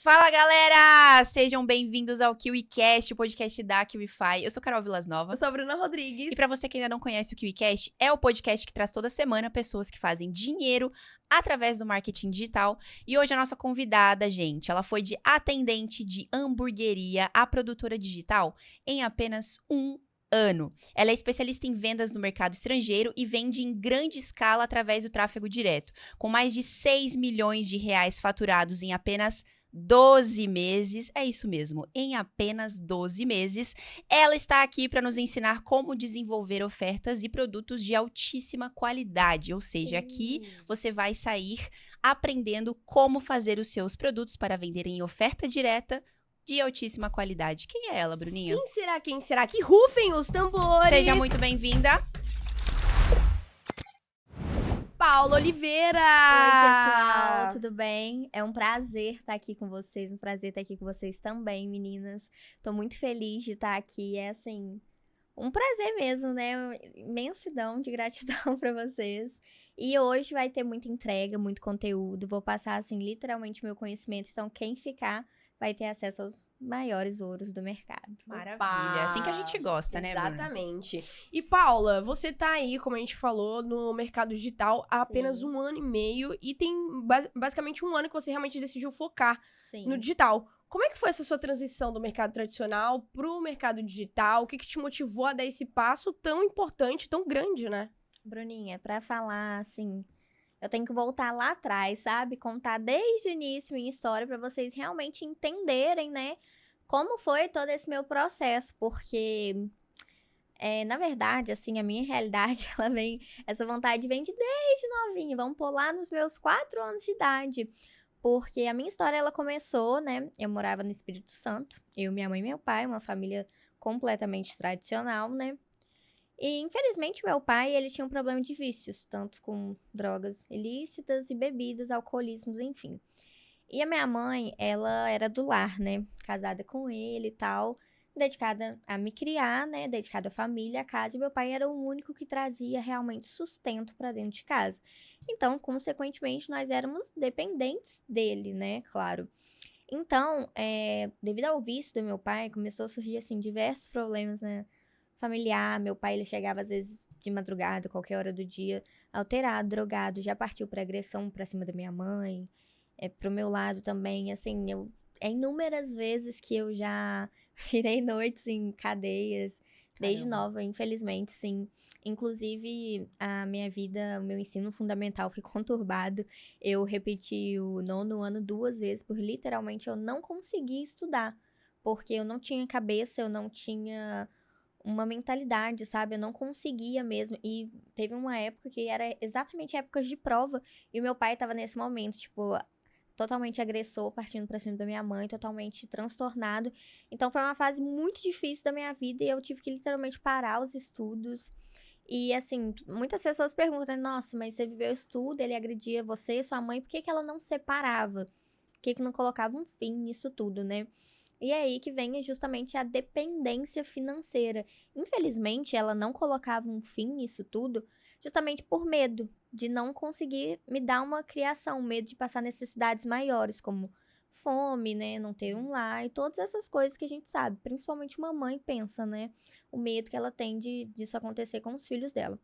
Fala, galera! Sejam bem-vindos ao KiwiCast, o podcast da KiwiFi. Eu sou Carol Vilas Nova. Eu sou a Bruna Rodrigues. E pra você que ainda não conhece o KiwiCast, é o podcast que traz toda semana pessoas que fazem dinheiro através do marketing digital. E hoje a nossa convidada, gente, ela foi de atendente de hamburgueria a produtora digital em apenas um ano. Ela é especialista em vendas no mercado estrangeiro e vende em grande escala através do tráfego direto, com mais de 6 milhões de reais faturados em apenas 12 meses, é isso mesmo, em apenas 12 meses, ela está aqui para nos ensinar como desenvolver ofertas e produtos de altíssima qualidade, ou seja, aqui você vai sair aprendendo como fazer os seus produtos para vender em oferta direta de altíssima qualidade. Quem é ela, Bruninha? Quem será? Que rufem os tambores! Seja muito bem-vinda. Paula Oliveira! Oi, pessoal, tudo bem? É um prazer estar aqui com vocês, um prazer estar aqui com vocês também, meninas. Tô muito feliz de estar aqui, é assim, um prazer mesmo, né? Imensidão de gratidão pra vocês. E hoje vai ter muita entrega, muito conteúdo, vou passar, assim, literalmente meu conhecimento, então quem ficar vai ter acesso aos maiores ouros do mercado. Maravilha, é assim que a gente gosta, né, Bruna? Exatamente. E Paula, você tá aí, como a gente falou, no mercado digital há apenas Sim. 1 ano e meio e tem basicamente 1 ano que você realmente decidiu focar Sim. no digital. Como é que foi essa sua transição do mercado tradicional pro mercado digital? O que te motivou a dar esse passo tão importante, tão grande, né? Bruninha, pra falar, assim, eu tenho que voltar lá atrás, sabe? Contar desde o início minha história pra vocês realmente entenderem, né? Como foi todo esse meu processo, porque, na verdade, assim, a minha realidade, essa vontade vem de desde novinha, vamos pôr lá nos meus 4 anos de idade. Porque a minha história, ela começou, né? Eu morava no Espírito Santo, eu, minha mãe e meu pai, uma família completamente tradicional, né? E, infelizmente, meu pai, ele tinha um problema de vícios, tanto com drogas ilícitas e bebidas, alcoolismos, enfim. E a minha mãe, ela era do lar, né? Casada com ele e tal, dedicada a me criar, né? Dedicada à família, à casa. E meu pai era o único que trazia realmente sustento pra dentro de casa. Então, consequentemente, nós éramos dependentes dele, né? Claro. Então, devido ao vício do meu pai, começou a surgir, assim, diversos problemas, né? Familiar. Meu pai, ele chegava às vezes de madrugada, qualquer hora do dia, alterado, drogado, já partiu pra agressão pra cima da minha mãe, pro meu lado também, assim, é inúmeras vezes que eu já virei noites em cadeias, desde Caramba. nova, infelizmente, sim. Inclusive, a minha vida, o meu ensino fundamental foi conturbado. Eu repeti o 9º ano 2 vezes, por literalmente eu não conseguir estudar, porque eu não tinha cabeça, eu não tinha uma mentalidade, sabe? Eu não conseguia mesmo. E teve uma época que era exatamente épocas de prova. E o meu pai tava nesse momento, tipo, totalmente agressor, partindo pra cima da minha mãe, totalmente transtornado. Então foi uma fase muito difícil da minha vida e eu tive que literalmente parar os estudos. E assim, muitas pessoas perguntam, né, nossa, mas você viveu isso tudo, ele agredia você e sua mãe, por que que ela não separava? Por que que não colocava um fim nisso tudo, né? E é aí que vem justamente a dependência financeira. Infelizmente, ela não colocava um fim nisso tudo, justamente por medo de não conseguir me dar uma criação, medo de passar necessidades maiores, como fome, né, não ter um lar e todas essas coisas que a gente sabe, principalmente uma mãe pensa, né, o medo que ela tem disso acontecer com os filhos dela.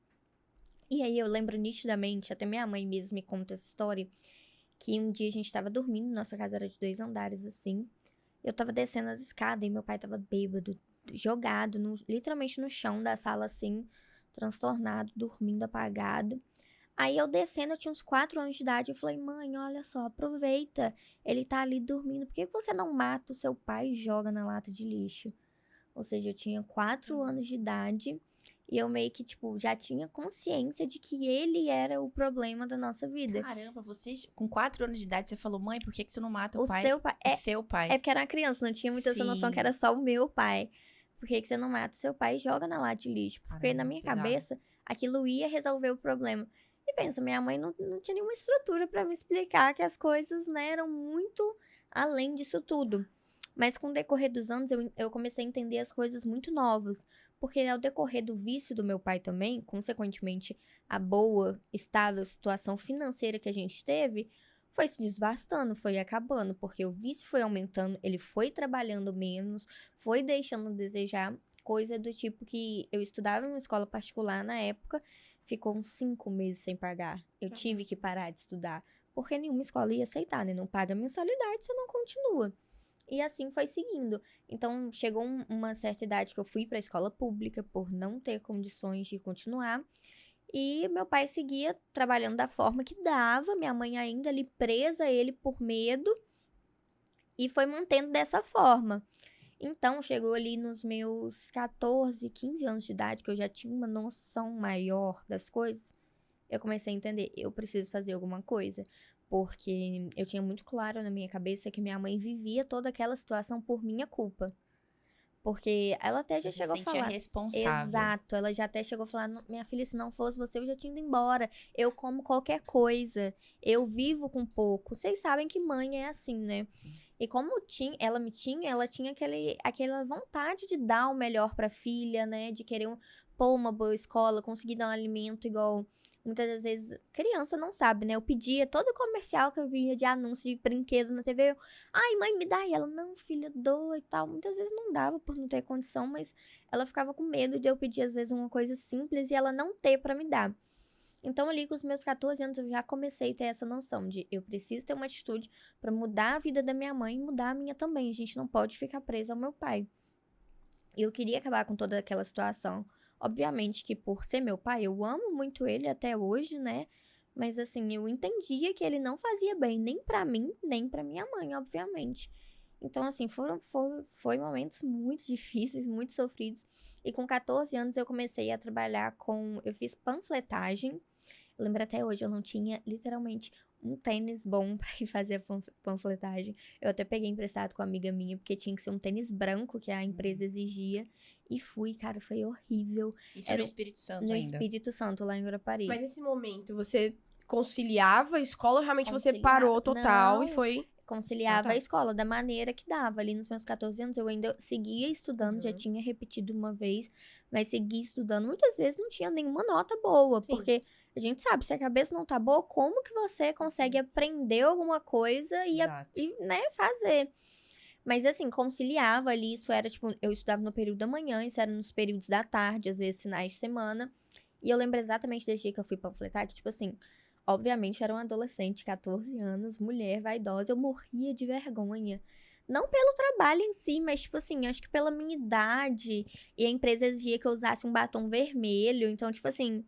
E aí eu lembro nitidamente, até minha mãe mesmo me conta essa história, que um dia a gente estava dormindo, nossa casa era de 2 andares assim, eu tava descendo as escadas e meu pai tava bêbado, jogado, literalmente no chão da sala, assim, transtornado, dormindo apagado. Aí eu descendo, eu tinha uns 4 anos de idade, eu falei, mãe, olha só, aproveita, ele tá ali dormindo, por que você não mata o seu pai e joga na lata de lixo? Ou seja, eu tinha 4 anos de idade e eu meio que, tipo, já tinha consciência de que ele era o problema da nossa vida. Caramba, você com 4 anos de idade, você falou, mãe, por que você não mata o O pai? seu pai. O seu pai. É porque era uma criança, não tinha muita essa noção que Sim. era só o meu pai. Por que que você não mata o seu pai e joga na lata de lixo? Porque Caramba, na minha pesado. cabeça, aquilo ia resolver o problema. E pensa, minha mãe não tinha nenhuma estrutura pra me explicar que as coisas, né, eram muito além disso tudo. Mas com o decorrer dos anos, eu comecei a entender as coisas muito novas. Porque ao decorrer do vício do meu pai também, consequentemente, a boa, estável situação financeira que a gente teve, foi se desvastando, foi acabando, porque o vício foi aumentando, ele foi trabalhando menos, foi deixando a desejar, coisa do tipo que eu estudava em uma escola particular na época, ficou uns 5 meses sem pagar. Eu tive que parar de estudar, porque nenhuma escola ia aceitar, né? Não paga mensalidade, você não continua. E assim foi seguindo. Então, chegou uma certa idade que eu fui para a escola pública por não ter condições de continuar. E meu pai seguia trabalhando da forma que dava, minha mãe ainda ali presa a ele por medo e foi mantendo dessa forma. Então, chegou ali nos meus 14, 15 anos de idade, que eu já tinha uma noção maior das coisas, eu comecei a entender, eu preciso fazer alguma coisa. Porque eu tinha muito claro na minha cabeça que minha mãe vivia toda aquela situação por minha culpa. Porque ela até já Você se chegou a sentia falar. responsável. Exato, ela já até chegou a falar: Minha filha, se não fosse você, eu já tinha ido embora. Eu como qualquer coisa, eu vivo com pouco. Vocês sabem que mãe é assim, né? Sim. E como ela tinha aquela vontade de dar o melhor pra filha, né? De querer pôr uma boa escola, conseguir dar um alimento igual. Muitas das vezes, criança não sabe, né? Eu pedia todo comercial que eu via de anúncio de brinquedo na TV. Ai, mãe, me dá. E ela, não, filha, doa e tal. Muitas vezes não dava por não ter condição, mas ela ficava com medo de eu pedir, às vezes, uma coisa simples e ela não ter pra me dar. Então, ali com os meus 14 anos, eu já comecei a ter essa noção de eu preciso ter uma atitude pra mudar a vida da minha mãe e mudar a minha também. A gente não pode ficar presa ao meu pai. E eu queria acabar com toda aquela situação. Obviamente que por ser meu pai, eu amo muito ele até hoje, né? Mas assim, eu entendia que ele não fazia bem nem pra mim, nem pra minha mãe, obviamente. Então, assim, foi momentos muito difíceis, muito sofridos. E com 14 anos eu comecei a trabalhar com. Eu fiz panfletagem. Eu lembro até hoje, eu não tinha literalmente um tênis bom pra ir fazer a panfletagem. Eu até peguei emprestado com uma amiga minha, porque tinha que ser um tênis branco que a empresa exigia. E fui, cara, foi horrível. Isso Era no Espírito Santo no ainda. Espírito Santo, lá em Guarapari. Mas nesse momento, você conciliava a escola ou realmente você Conciliar- parou total e Não. foi... Conciliava Ah, tá. a escola da maneira que dava. Ali nos meus 14 anos, eu ainda seguia estudando, já Uhum. tinha repetido uma vez, mas seguia estudando. Muitas vezes não tinha nenhuma nota boa, Sim. porque a gente sabe, se a cabeça não tá boa, como que você consegue aprender alguma coisa Exato. né, fazer? Mas assim, conciliava ali, isso era tipo, eu estudava no período da manhã, isso era nos períodos da tarde, às vezes finais de semana. E eu lembro exatamente desse dia que eu fui panfletar, que tipo assim, obviamente eu era uma adolescente, 14 anos, mulher, vaidosa, eu morria de vergonha. Não pelo trabalho em si, mas tipo assim, acho que pela minha idade. E a empresa exigia que eu usasse um batom vermelho, então tipo assim,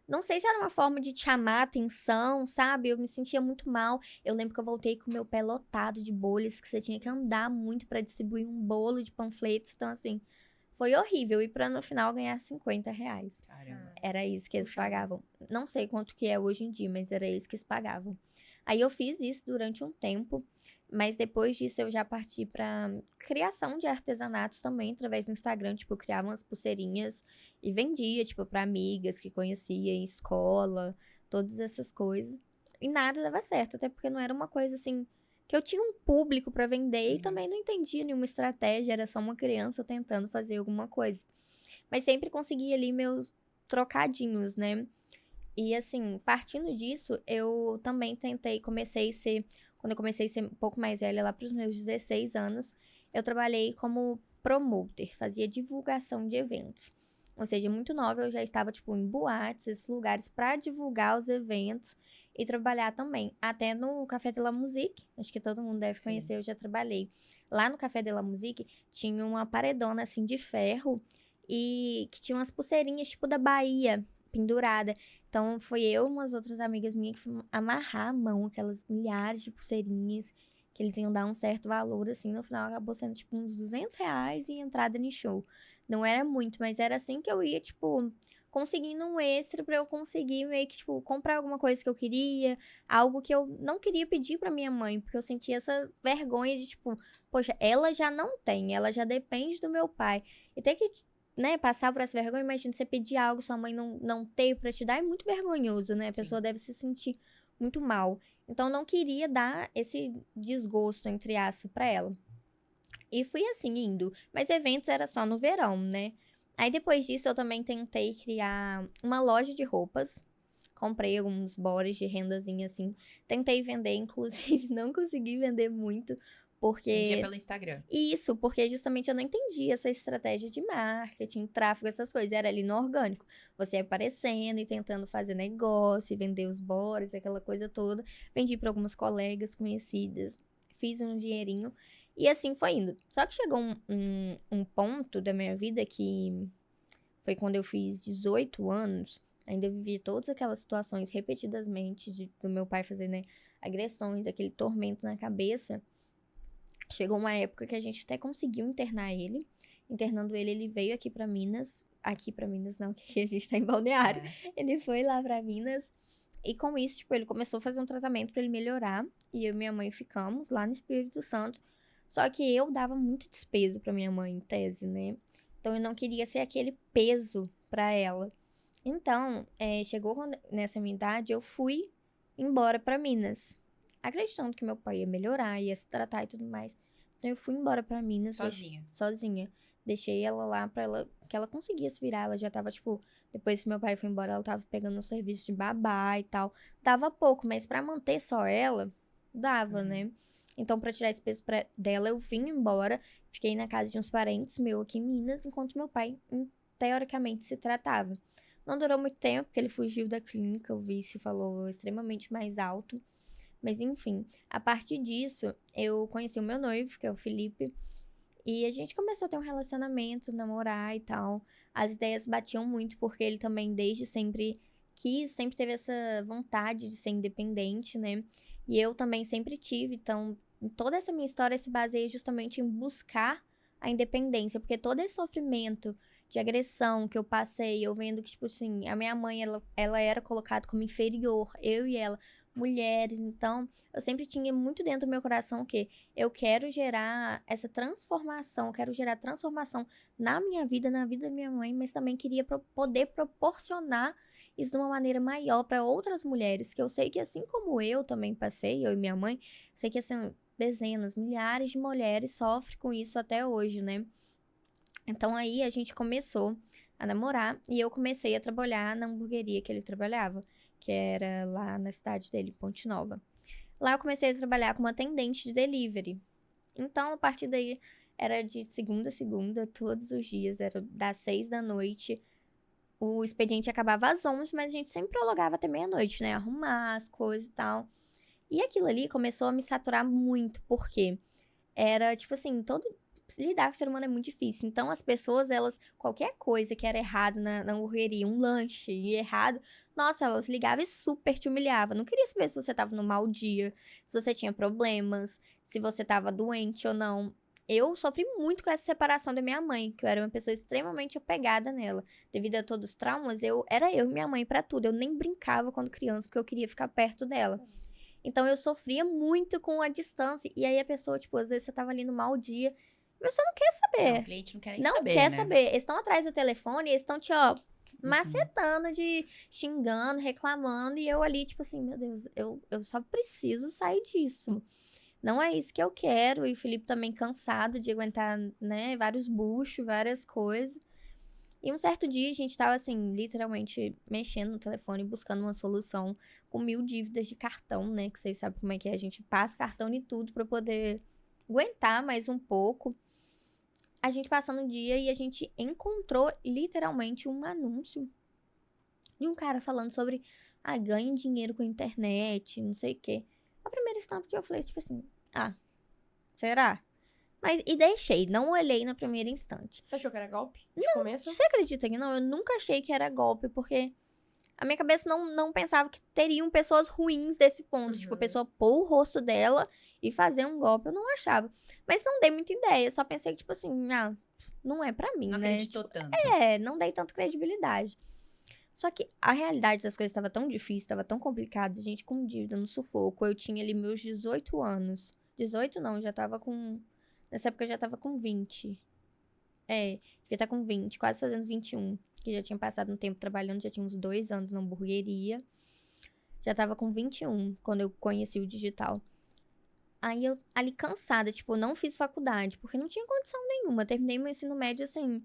não sei se era uma forma de te chamar a atenção, sabe? Eu me sentia muito mal. Eu lembro que eu voltei com o meu pé lotado de bolhas, que você tinha que andar muito pra distribuir um bolo de panfletos. Então, assim, foi horrível. E pra no final ganhar R$ 50. Caramba. Era isso que eles Puxado. pagavam. Não sei quanto que é hoje em dia, mas era isso que eles pagavam. Aí eu fiz isso durante um tempo, mas depois disso eu já parti pra criação de artesanatos também, através do Instagram. Tipo, eu criava umas pulseirinhas e vendia, tipo, pra amigas que conhecia em escola, todas essas coisas. E nada dava certo, até porque não era uma coisa assim que eu tinha um público pra vender e também não entendia nenhuma estratégia, era só uma criança tentando fazer alguma coisa. Mas sempre conseguia ali meus trocadinhos, né? E assim, partindo disso, eu também comecei a ser, quando eu comecei a ser um pouco mais velha, lá pros meus 16 anos, eu trabalhei como promoter, fazia divulgação de eventos. Ou seja, muito nova, eu já estava, tipo, em boates, esses lugares para divulgar os eventos e trabalhar também. Até no Café de la Musique, acho que todo mundo deve Sim. conhecer, eu já trabalhei. Lá no Café de la Musique tinha uma paredona, assim, de ferro e que tinha umas pulseirinhas, tipo, da Bahia, pendurada. Então, foi eu e umas outras amigas minhas que fomos amarrar a mão, aquelas milhares de pulseirinhas, que eles iam dar um certo valor, assim, no final acabou sendo, tipo, uns R$ 200 e entrada no show. Não era muito, mas era assim que eu ia, tipo, conseguindo um extra pra eu conseguir meio que, tipo, comprar alguma coisa que eu queria, algo que eu não queria pedir pra minha mãe, porque eu sentia essa vergonha de, tipo, poxa, ela já não tem, ela já depende do meu pai. E ter que, né, passar por essa vergonha, imagina você pedir algo, sua mãe não ter pra te dar, é muito vergonhoso, né? A Sim. pessoa deve se sentir muito mal. Então, não queria dar esse desgosto, entre aspas, pra ela. E fui assim, indo. Mas eventos era só no verão, né? Aí, depois disso, eu também tentei criar uma loja de roupas. comprei alguns bores de rendazinha, assim. Tentei vender, inclusive, não consegui vender muito, Vendia porque... pelo Instagram. Isso, porque justamente eu não entendi essa estratégia de marketing, tráfego, essas coisas. Era ali no orgânico. Você aparecendo e tentando fazer negócio, e vender os bores, aquela coisa toda. Vendi para algumas colegas conhecidas, fiz um dinheirinho. E assim foi indo. Só que chegou um ponto da minha vida que foi quando eu fiz 18 anos. Ainda vivi todas aquelas situações repetidamente do meu pai fazer, né, agressões, aquele tormento na cabeça. Chegou uma época que a gente até conseguiu internar ele. Internando ele, ele veio aqui pra Minas. Aqui pra Minas, não, que a gente tá em Balneário. É. Ele foi lá pra Minas. E com isso, tipo, ele começou a fazer um tratamento pra ele melhorar. E eu e minha mãe ficamos lá no Espírito Santo. Só que eu dava muito despeso pra minha mãe, em tese, né? Então eu não queria ser aquele peso pra ela. Então, chegou nessa minha idade, eu fui embora pra Minas. Acreditando que meu pai ia melhorar, ia se tratar e tudo mais. Então eu fui embora pra Minas. Sozinha. Sozinha. Deixei ela lá pra ela, que ela conseguia se virar. Ela já tava, tipo, depois que meu pai foi embora, ela tava pegando um serviço de babá e tal. Dava pouco, mas pra manter só ela, dava, né? Então, pra tirar esse peso dela, eu vim embora. Fiquei na casa de uns parentes meus aqui em Minas, enquanto meu pai, teoricamente, se tratava. Não durou muito tempo, porque ele fugiu da clínica, o vício falou extremamente mais alto. Mas enfim, a partir disso, eu conheci o meu noivo, que é o Felipe, e a gente começou a ter um relacionamento, namorar e tal. As ideias batiam muito, porque ele também desde sempre sempre teve essa vontade de ser independente, né? E eu também sempre tive, então toda essa minha história se baseia justamente em buscar a independência, porque todo esse sofrimento de agressão que eu passei, eu vendo que, tipo assim, a minha mãe, ela era colocada como inferior, eu e ela, mulheres, então eu sempre tinha muito dentro do meu coração que eu quero gerar essa transformação, quero gerar transformação na minha vida, na vida da minha mãe, mas também queria poder proporcionar isso de uma maneira maior para outras mulheres, que eu sei que assim como eu também passei, eu e minha mãe, sei que assim, dezenas, milhares de mulheres sofrem com isso até hoje, né? Então aí a gente começou a namorar e eu comecei a trabalhar na hamburgueria que ele trabalhava, que era lá na cidade dele, Ponte Nova. Lá eu comecei a trabalhar como atendente de delivery. Então, a partir daí, era de segunda a segunda, todos os dias, era das 6 da noite. O expediente acabava às 11, mas a gente sempre prolongava até meia-noite, né? Arrumar as coisas e tal. E aquilo ali começou a me saturar muito, porque era, tipo assim, lidar com o ser humano é muito difícil. Então, as pessoas, elas, qualquer coisa que era errado na hamburgueria, um lanche e errado, nossa, elas ligavam e super te humilhavam. Não queria saber se você tava no mau dia, se você tinha problemas, se você tava doente ou não. Eu sofri muito com essa separação da minha mãe, que eu era uma pessoa extremamente apegada nela. Devido a todos os traumas, era eu e minha mãe pra tudo. Eu nem brincava quando criança, porque eu queria ficar perto dela. Então, eu sofria muito com a distância. E aí, a pessoa, tipo, às vezes você tava ali no mau dia, mas você não quer saber. Não, o cliente não quer nem Não saber, quer né? saber. Eles estão atrás do telefone, eles estão te, ó, macetando, xingando, reclamando. E eu ali, tipo assim, meu Deus, eu só preciso sair disso. Não é isso que eu quero. E o Felipe também cansado de aguentar, né, vários buchos, várias coisas. E um certo dia a gente tava, assim, literalmente mexendo no telefone, buscando uma solução com 1000 dívidas de cartão, né? Que vocês sabem como é que é. A gente passa cartão e tudo pra poder aguentar mais um pouco. A gente passando o dia e a gente encontrou literalmente um anúncio de um cara falando sobre ganhe dinheiro com a internet, não sei o quê. A primeira estampa que eu falei, tipo assim, será? Mas, e deixei, não olhei no primeiro instante. Você achou que era golpe? De começo? Você acredita que não? Eu nunca achei que era golpe, porque a minha cabeça não pensava que teriam pessoas ruins desse ponto. Tipo, a pessoa pôr o rosto dela e fazer um golpe, eu não achava. Mas não dei muita ideia, só pensei que, tipo assim, não é pra mim, Não né? acreditou tanto. Não dei tanta credibilidade. Só que a realidade das coisas estava tão difícil, estava tão complicada, gente com dívida no sufoco. Eu tinha ali meus 18 anos. 18 não, já tava com... Nessa época eu já tava com 20. Devia estar com 20, quase fazendo 21. Que já tinha passado um tempo trabalhando, já tinha uns 2 anos na hamburgueria. Já tava com 21, quando eu conheci o digital. Aí eu, ali cansada, tipo, não fiz faculdade, porque não tinha condição nenhuma. Terminei meu ensino médio, assim,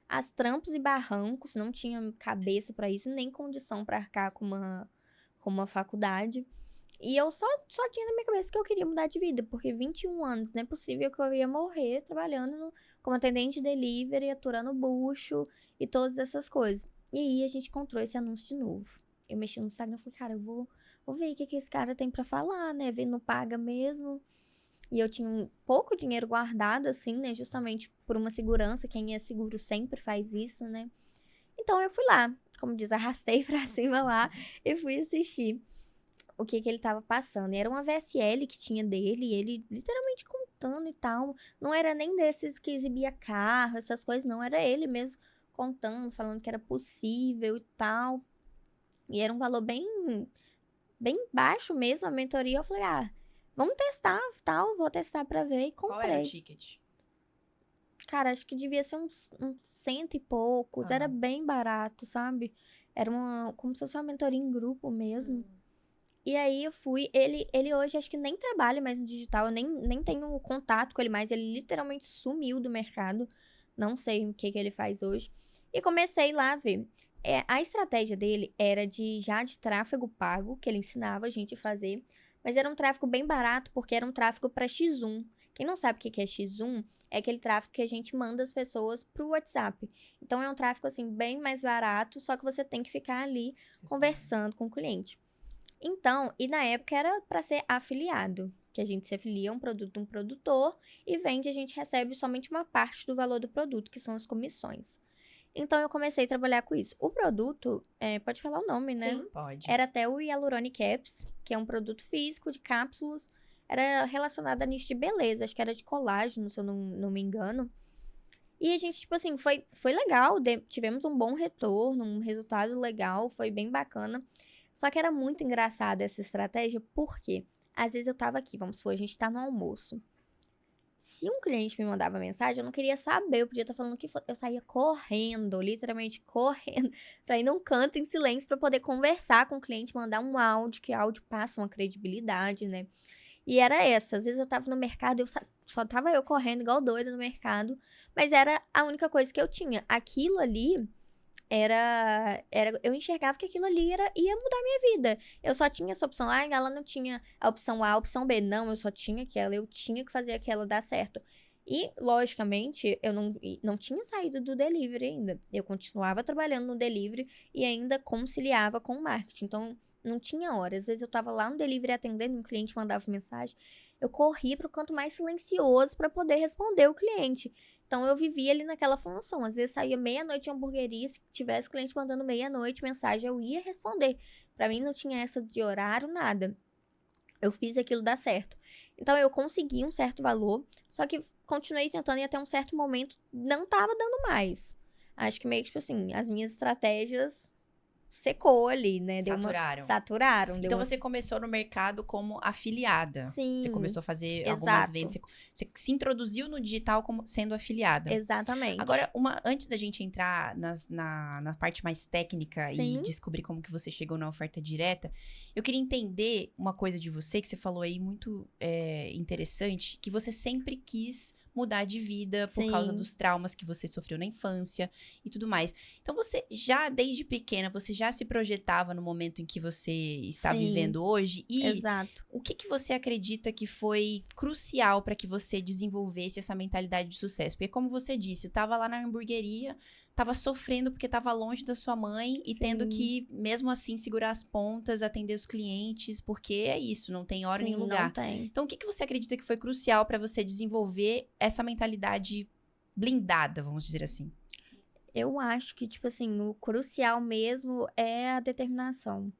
aos trampos e barrancos, não tinha cabeça pra isso, nem condição pra arcar com como uma faculdade. E eu só tinha na minha cabeça que eu queria mudar de vida, porque 21 anos, não é possível que eu ia morrer trabalhando como atendente de delivery, aturando bucho e todas essas coisas. E aí a gente encontrou esse anúncio de novo. Eu mexi no Instagram e falei, cara, eu vou ver o que esse cara tem pra falar, né? Ver não paga mesmo. E eu tinha um pouco dinheiro guardado, assim, né? Justamente por uma segurança. Quem é seguro sempre faz isso, né? Então eu fui lá, como diz, arrastei pra cima lá e fui assistir o que ele tava passando. E era uma VSL que tinha dele, e ele literalmente contando e tal. Não era nem desses que exibia carro, essas coisas, não. Era ele mesmo contando, falando que era possível e tal. E era um valor bem baixo mesmo, a mentoria. Eu falei, vamos testar, tal, vou testar pra ver. E Qual era o comprei. ticket? Cara, acho que devia ser uns 100 e poucos. Era bem barato, sabe? Era como se fosse uma mentoria em grupo mesmo. E aí eu fui. Ele hoje acho que nem trabalha mais no digital. Eu nem tenho contato com ele mais. Ele literalmente sumiu do mercado. Não sei o que ele faz hoje. E comecei lá a ver. A estratégia dele era de tráfego pago, que ele ensinava a gente a fazer. Mas era um tráfego bem barato, porque era um tráfego para X1. Quem não sabe o que é X1, é aquele tráfego que a gente manda as pessoas pro WhatsApp. Então é um tráfego assim bem mais barato, só que você tem que ficar ali conversando com o cliente. Então, e na época era para ser afiliado, que a gente se afilia a um produto de um produtor e vende, a gente recebe somente uma parte do valor do produto, que são as comissões. Então, eu comecei a trabalhar com isso. O produto, pode falar o nome, né? Sim, pode. Era até o Hyaluronic Caps, que é um produto físico de cápsulas. Era relacionado a nicho de beleza, acho que era de colágeno, se eu não me engano. E a gente, tipo assim, foi legal, tivemos um bom retorno, um resultado legal, foi bem bacana. Só que era muito engraçada essa estratégia, porque às vezes eu tava aqui, vamos supor, a gente tá no almoço. Se um cliente me mandava mensagem, eu não queria saber, eu podia estar falando o que for. Eu saía correndo, literalmente correndo, pra ir num canto em silêncio pra poder conversar com o cliente, mandar um áudio, que áudio passa uma credibilidade, né? E era essa, às vezes eu tava no mercado, só tava eu correndo igual doida no mercado, mas era a única coisa que eu tinha. Aquilo ali eu enxergava que aquilo ali ia mudar a minha vida. Eu só tinha essa opção. Ela não tinha a opção A, a opção B. Não, eu só tinha aquela. Eu tinha que fazer aquela dar certo. E, logicamente, eu não tinha saído do delivery ainda. Eu continuava trabalhando no delivery e ainda conciliava com o marketing. Então, não tinha hora. Às vezes eu tava lá no delivery atendendo, um cliente mandava mensagem. Eu corri pro canto mais silencioso para poder responder o cliente. Então, eu vivia ali naquela função. Às vezes, saía meia-noite de hamburgueria. Se tivesse cliente mandando meia-noite mensagem, eu ia responder. Pra mim, não tinha essa de horário, nada. Eu fiz aquilo dar certo. Então, eu consegui um certo valor. Só que continuei tentando e até um certo momento não tava dando mais. Acho que meio que, tipo assim, as minhas estratégias secou ali, né? Saturaram. Então você começou no mercado como afiliada. Sim. Você começou a fazer exato. algumas vendas. Você se introduziu no digital como sendo afiliada. Exatamente. Agora, antes da gente entrar na parte mais técnica Sim. e descobrir como que você chegou na oferta direta, eu queria entender uma coisa de você que você falou aí muito interessante, que você sempre quis mudar de vida por causa dos traumas que você sofreu na infância e tudo mais. Então, você já, desde pequena, você já se projetava no momento em que você está vivendo hoje? E exato. o que você acredita que foi crucial para que você desenvolvesse essa mentalidade de sucesso? Porque, como você disse, estava lá na hamburgueria, estava sofrendo porque estava longe da sua mãe e tendo que, mesmo assim, segurar as pontas, atender os clientes, porque é isso, não tem hora nem lugar. Não tem. Então, o que você acredita que foi crucial para você desenvolver essa mentalidade blindada, vamos dizer assim? Eu acho que, tipo assim, o crucial mesmo é a determinação.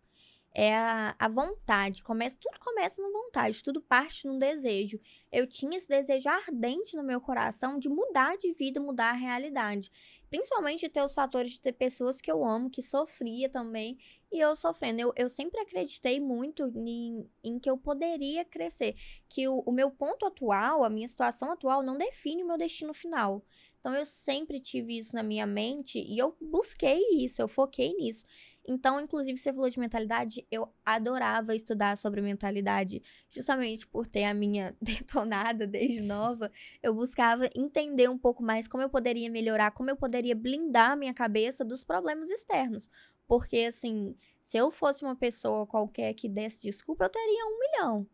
É a vontade. Tudo começa na vontade, tudo parte num desejo. Eu tinha esse desejo ardente no meu coração de mudar de vida, mudar a realidade. Principalmente de ter os fatores de ter pessoas que eu amo, que sofria também, e eu sofrendo. Eu sempre acreditei muito em que eu poderia crescer. Que o meu ponto atual, a minha situação atual, não define o meu destino final. Então, eu sempre tive isso na minha mente e eu busquei isso, eu foquei nisso. Então, inclusive, você falou de mentalidade, eu adorava estudar sobre mentalidade, justamente por ter a minha detonada desde nova. Eu buscava entender um pouco mais como eu poderia melhorar, como eu poderia blindar a minha cabeça dos problemas externos. Porque, assim, se eu fosse uma pessoa qualquer que desse desculpa, eu teria 1 milhão.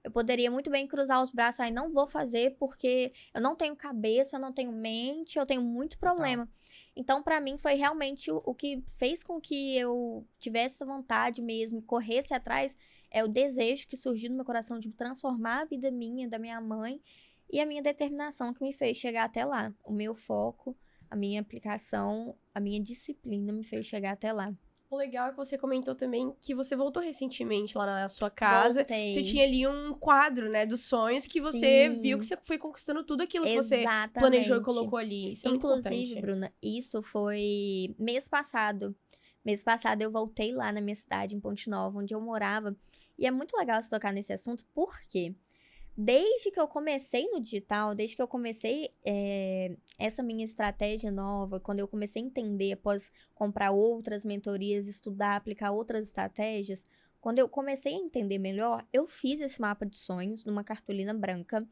Eu poderia muito bem cruzar os braços, aí não vou fazer porque eu não tenho cabeça, eu não tenho mente, eu tenho muito problema. Então, pra mim, foi realmente o que fez com que eu tivesse essa vontade mesmo, corresse atrás, é o desejo que surgiu no meu coração de transformar a vida minha, da minha mãe, e a minha determinação que me fez chegar até lá. O meu foco, a minha aplicação, a minha disciplina me fez chegar até lá. O legal é que você comentou também que você voltou recentemente lá na sua casa. Voltei. Você tinha ali um quadro, né, dos sonhos que você viu que você foi conquistando tudo aquilo que você planejou e colocou ali. Isso é muito Inclusive, importante. Bruna, isso foi mês passado. Mês passado eu voltei lá na minha cidade, em Ponte Nova, onde eu morava. E é muito legal se tocar nesse assunto, porque desde que eu comecei no digital, desde que eu comecei essa minha estratégia nova, quando eu comecei a entender, após comprar outras mentorias, estudar, aplicar outras estratégias, quando eu comecei a entender melhor, eu fiz esse mapa de sonhos numa cartolina branca.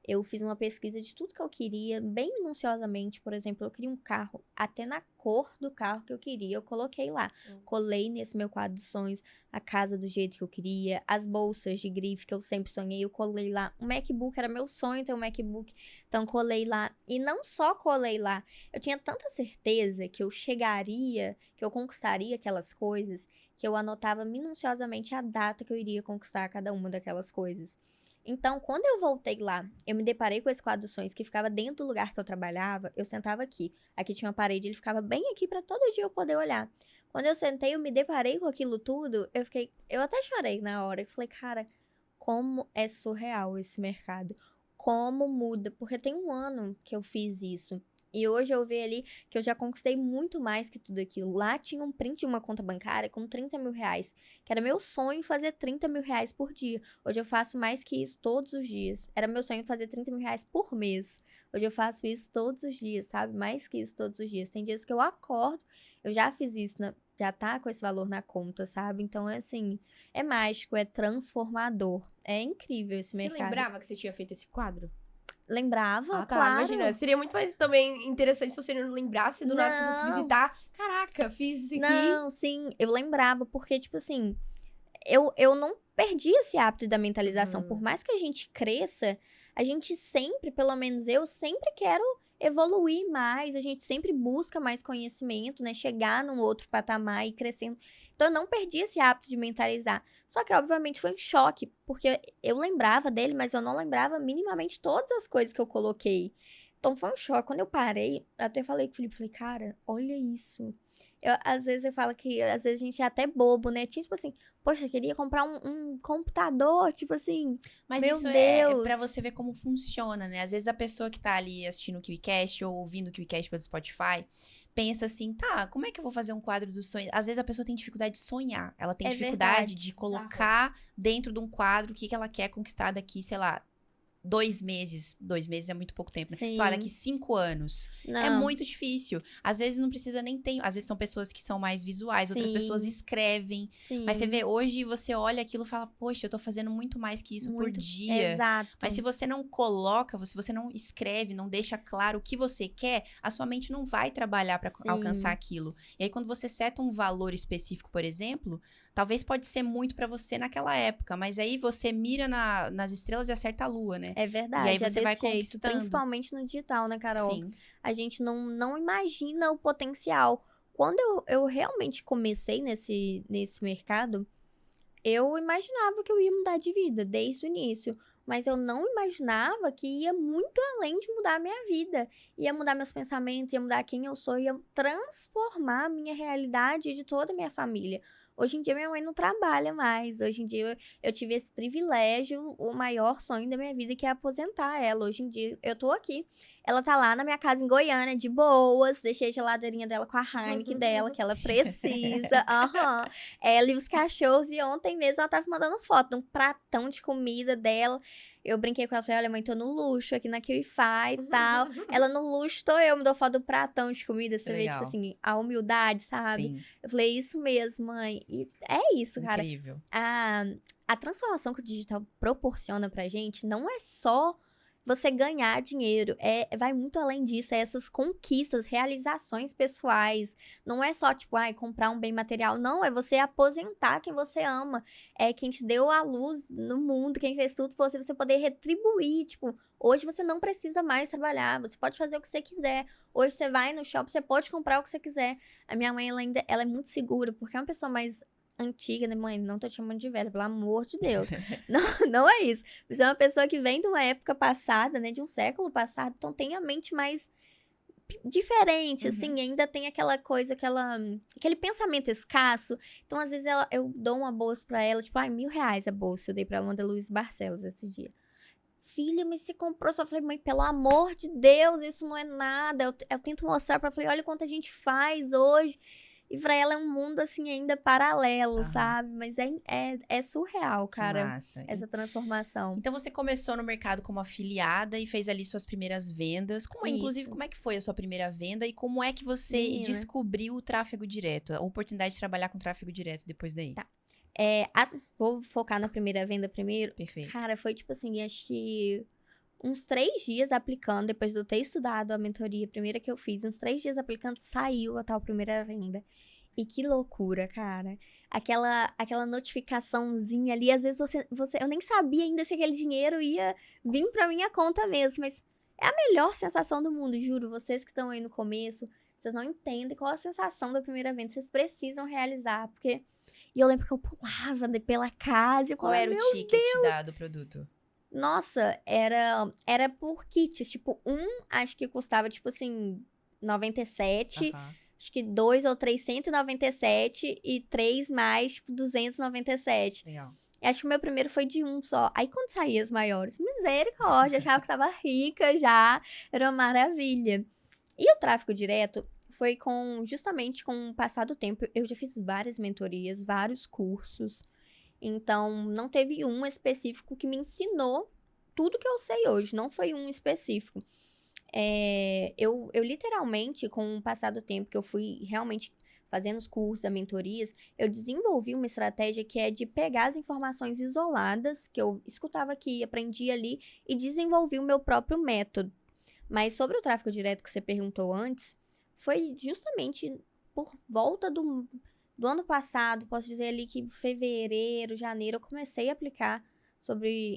Eu fiz uma pesquisa de tudo que eu queria, bem minuciosamente. Por exemplo, eu queria um carro, até na cor do carro que eu queria, eu coloquei lá. Colei nesse meu quadro de sonhos a casa do jeito que eu queria, as bolsas de grife que eu sempre sonhei, eu colei lá. Um MacBook, era meu sonho ter um MacBook, então colei lá. E não só colei lá, eu tinha tanta certeza que eu chegaria, que eu conquistaria aquelas coisas, que eu anotava minuciosamente a data que eu iria conquistar cada uma daquelas coisas. Então, quando eu voltei lá, eu me deparei com esse quadro dos sonhos que ficava dentro do lugar que eu trabalhava. Eu sentava aqui. Aqui tinha uma parede, ele ficava bem aqui para todo dia eu poder olhar. Quando eu sentei, eu me deparei com aquilo tudo, eu até chorei na hora. Eu falei, cara, como é surreal esse mercado. Como muda, porque tem 1 ano que eu fiz isso. E hoje eu vejo ali que eu já conquistei muito mais que tudo aquilo. Lá tinha um print de uma conta bancária com 30 mil reais, que era meu sonho fazer 30 mil reais por dia. Hoje eu faço mais que isso todos os dias. Era meu sonho fazer 30 mil reais por mês. Hoje eu faço isso todos os dias, sabe? Mais que isso todos os dias. Tem dias que eu acordo, eu já fiz isso, já tá com esse valor na conta, sabe? Então, é assim, é mágico, é transformador. É incrível esse Você mercado. lembrava que você tinha feito esse quadro? Lembrava, Ah, tá. claro. Imagina, seria muito mais também interessante se você não lembrasse do nada, se você fosse Não. visitar. Caraca, fiz isso aqui. Não, sim, eu lembrava, porque, tipo assim, eu não perdi esse hábito da mentalização. Por mais que a gente cresça, a gente sempre, pelo menos eu, sempre quero evoluir mais, a gente sempre busca mais conhecimento, né? Chegar num outro patamar e crescendo. Então, eu não perdi esse hábito de mentalizar. Só que, obviamente, foi um choque, porque eu lembrava dele, mas eu não lembrava minimamente todas as coisas que eu coloquei. Então, foi um choque. Quando eu parei, eu até falei com o Felipe, falei, cara, olha isso. Às vezes eu falo que, às vezes a gente é até bobo, né? Tipo assim, poxa, eu queria comprar um computador, tipo assim, Mas meu isso é Deus. pra você ver como funciona, né? Às vezes a pessoa que tá ali assistindo o KiwiCast ou ouvindo o KiwiCast pelo Spotify pensa assim, tá, como é que eu vou fazer um quadro dos sonhos? Às vezes a pessoa tem dificuldade de sonhar. Ela tem É dificuldade verdade. de colocar dentro de um quadro o que ela quer conquistar daqui, sei lá, 2 meses. 2 meses é muito pouco tempo, né? Sei lá, Sim. daqui 5 anos. É Não. muito difícil. Às vezes não precisa nem ter. Às vezes são pessoas que são mais visuais, outras Sim. pessoas escrevem. Sim. Mas você vê, hoje você olha aquilo e fala, poxa, eu tô fazendo muito mais que isso por dia. Exato. Mas se você não coloca, se você não escreve, não deixa claro o que você quer, a sua mente não vai trabalhar pra Sim. alcançar aquilo. E aí, quando você seta um valor específico, por exemplo, talvez pode ser muito pra você naquela época, mas aí você mira nas estrelas e acerta a lua, né? É verdade. E aí é você vai desse jeito, conquistando. principalmente no digital, né, Carol? Sim. A gente não imagina o potencial. Quando eu realmente comecei nesse mercado, eu imaginava que eu ia mudar de vida desde o início, mas eu não imaginava que ia muito além de mudar a minha vida. Ia mudar meus pensamentos, ia mudar quem eu sou, ia transformar a minha realidade e de toda a minha família. Hoje em dia, minha mãe não trabalha mais. Hoje em dia, eu tive esse privilégio, o maior sonho da minha vida, que é aposentar ela. Hoje em dia, eu tô aqui. Ela tá lá na minha casa em Goiânia, de boas. Deixei a geladeirinha dela com a Heineken dela, que ela precisa. Aham. Ela e os cachorros. E ontem mesmo ela tava mandando foto de um pratão de comida dela. Eu brinquei com ela, falei, olha, mãe, tô no luxo aqui na QIFI e tal. Ela no luxo, tô eu, me dou foto do pratão de comida. Você vê, tipo Legal. assim, a humildade, sabe? Sim. Eu falei, isso mesmo, mãe. E é isso, cara. Incrível. A transformação que o digital proporciona pra gente não é só você ganhar dinheiro. Vai muito além disso, é essas conquistas, realizações pessoais. Não é só, tipo, comprar um bem material. Não, é você aposentar quem você ama. É quem te deu a luz no mundo, quem fez tudo por você poder retribuir. Tipo, hoje você não precisa mais trabalhar, você pode fazer o que você quiser. Hoje você vai no shopping, você pode comprar o que você quiser. A minha mãe, ela é muito segura, porque é uma pessoa mais antiga, né, mãe? Não tô te chamando de velha, pelo amor de Deus. Não é isso. Você é uma pessoa que vem de uma época passada, né? De um século passado, então tem a mente mais diferente, assim, ainda tem aquela coisa, aquele pensamento escasso. Então, às vezes, eu dou uma bolsa pra ela, tipo, R$1.000 a bolsa. Eu dei pra ela uma da Luiz Barcelos esse dia. Filha, mas se comprou? Só falei, mãe, pelo amor de Deus, isso não é nada. Eu tento mostrar pra ela, falei, olha quanto a gente faz hoje. E pra ela é um mundo, assim, ainda paralelo, sabe? Mas é surreal, cara, massa. essa transformação. Então, você começou no mercado como afiliada e fez ali suas primeiras vendas. Inclusive, como é que foi a sua primeira venda? E como é que você descobriu o tráfego direto? A oportunidade de trabalhar com tráfego direto depois daí? Tá. Vou focar na primeira venda primeiro. Perfeito. Cara, foi tipo assim, acho que uns 3 dias aplicando, depois de eu ter estudado a mentoria primeira que eu fiz, uns 3 dias aplicando, saiu a tal primeira venda. E que loucura, cara. Aquela notificaçãozinha ali, às vezes eu nem sabia ainda se aquele dinheiro ia vir pra minha conta mesmo, mas é a melhor sensação do mundo, juro. Vocês que estão aí no começo, vocês não entendem qual a sensação da primeira venda, vocês precisam realizar, porque... E eu lembro que eu pulava pela casa. Qual era o ticket do produto? Nossa, era por kits. Tipo, acho que custava, tipo assim, 97. Acho que 2 ou 3, 197. E 3 mais, tipo, 297. Legal. Acho que o meu primeiro foi de 1 só. Aí, quando saía as maiores, misericórdia, achava que tava rica já. Era uma maravilha. E o tráfego direto... Foi justamente com o passar do tempo. Eu já fiz várias mentorias, vários cursos. Então, não teve um específico que me ensinou tudo que eu sei hoje. Não foi um específico. Eu literalmente, com o passar do tempo, que eu fui realmente fazendo os cursos, as mentorias, eu desenvolvi uma estratégia que é de pegar as informações isoladas, que eu escutava aqui, aprendi ali, e desenvolvi o meu próprio método. Mas sobre o tráfego direto que você perguntou antes... Foi justamente por volta do ano passado, posso dizer ali que fevereiro, janeiro, eu comecei a aplicar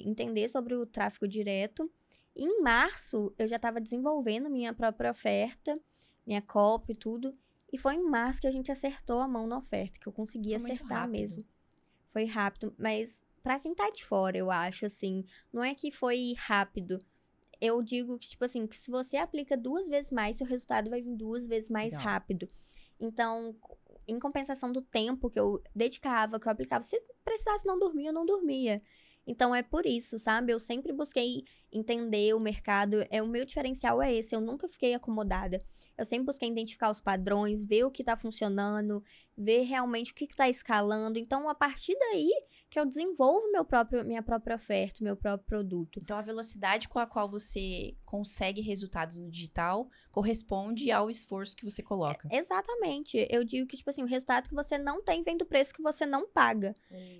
entender sobre o tráfego direto. E em março, eu já estava desenvolvendo minha própria oferta, minha copy e tudo. E foi em março que a gente acertou a mão na oferta, que eu consegui acertar mesmo. Foi rápido, mas pra quem tá de fora, eu acho, assim, não é que foi rápido. Eu digo que, tipo assim, que se você aplica 2 vezes mais, seu resultado vai vir 2 vezes mais rápido. Então, em compensação do tempo que eu dedicava, que eu aplicava, se precisasse não dormir, eu não dormia. Então, é por isso, sabe? Eu sempre busquei entender o mercado. O meu diferencial é esse, eu nunca fiquei acomodada. Eu sempre busquei identificar os padrões, ver o que tá funcionando, ver realmente o que tá escalando. Então, a partir daí que eu desenvolvo minha própria oferta, meu próprio produto. Então, a velocidade com a qual você consegue resultados no digital corresponde ao esforço que você coloca. Exatamente. Eu digo que, tipo assim, o resultado que você não tem vem do preço que você não paga.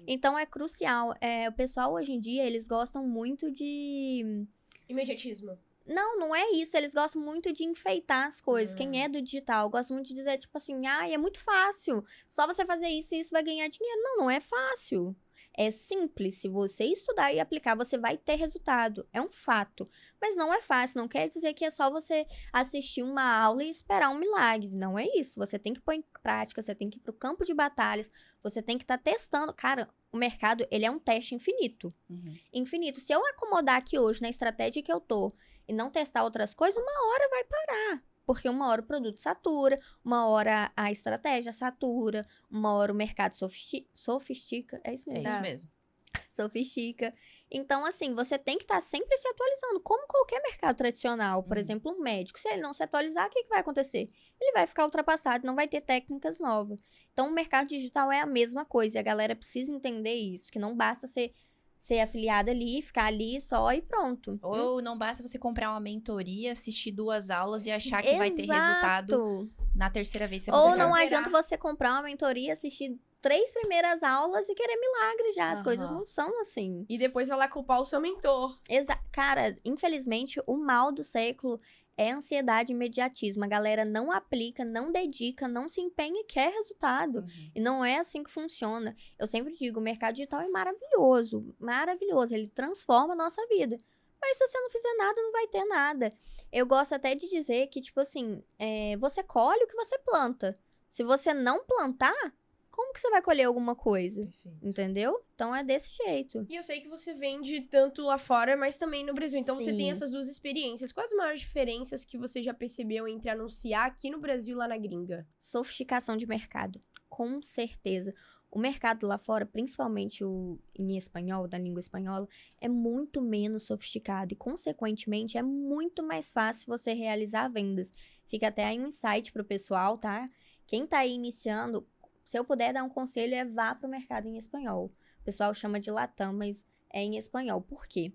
Então, é crucial. O pessoal, hoje em dia, eles gostam muito de... Imediatismo. Não é isso. Eles gostam muito de enfeitar as coisas. Quem é do digital gosta muito de dizer, tipo assim, é muito fácil. Só você fazer isso e isso vai ganhar dinheiro. Não é fácil. É simples. Se você estudar e aplicar, você vai ter resultado. É um fato. Mas não é fácil. Não quer dizer que é só você assistir uma aula e esperar um milagre. Não é isso. Você tem que pôr em prática. Você tem que ir pro campo de batalhas. Você tem que estar testando. Cara, o mercado, ele é um teste infinito. Infinito. Se eu acomodar aqui hoje na estratégia que eu tô e não testar outras coisas, uma hora vai parar. Porque uma hora o produto satura, uma hora a estratégia satura, uma hora o mercado sofistica. É isso mesmo? É isso mesmo. Sofistica. Então, assim, você tem que estar sempre se atualizando, como qualquer mercado tradicional. Por exemplo, um médico. Se ele não se atualizar, o que vai acontecer? Ele vai ficar ultrapassado, não vai ter técnicas novas. Então, o mercado digital é a mesma coisa. E a galera precisa entender isso, que não basta ser afiliado ali, ficar ali só e pronto. Ou não basta você comprar uma mentoria, assistir 2 aulas e achar que vai ter resultado na terceira vez que você for Ou pegar. não adianta você comprar uma mentoria, assistir 3 primeiras aulas e querer milagre já. As coisas Aham. não são assim. E depois vai lá culpar o seu mentor. Cara, infelizmente, o mal do século é ansiedade e imediatismo. A galera não aplica, não dedica, não se empenha e quer resultado. E não é assim que funciona. Eu sempre digo, o mercado digital é maravilhoso, maravilhoso. Ele transforma a nossa vida. Mas se você não fizer nada, não vai ter nada. Eu gosto até de dizer que, tipo assim, você colhe o que você planta. Se você não plantar, como que você vai colher alguma coisa? Perfeito. Entendeu? Então é desse jeito. E eu sei que você vende tanto lá fora, mas também no Brasil. Então você tem Sim. essas duas experiências. Quais as maiores diferenças que você já percebeu entre anunciar aqui no Brasil e lá na gringa? Sofisticação de mercado, com certeza. O mercado lá fora, principalmente o em espanhol, da língua espanhola, é muito menos sofisticado e, consequentemente, é muito mais fácil você realizar vendas. Fica até aí um insight pro pessoal, tá? Quem tá aí iniciando, se eu puder dar um conselho, vá pro mercado em espanhol. O pessoal chama de Latam, mas é em espanhol. Por quê?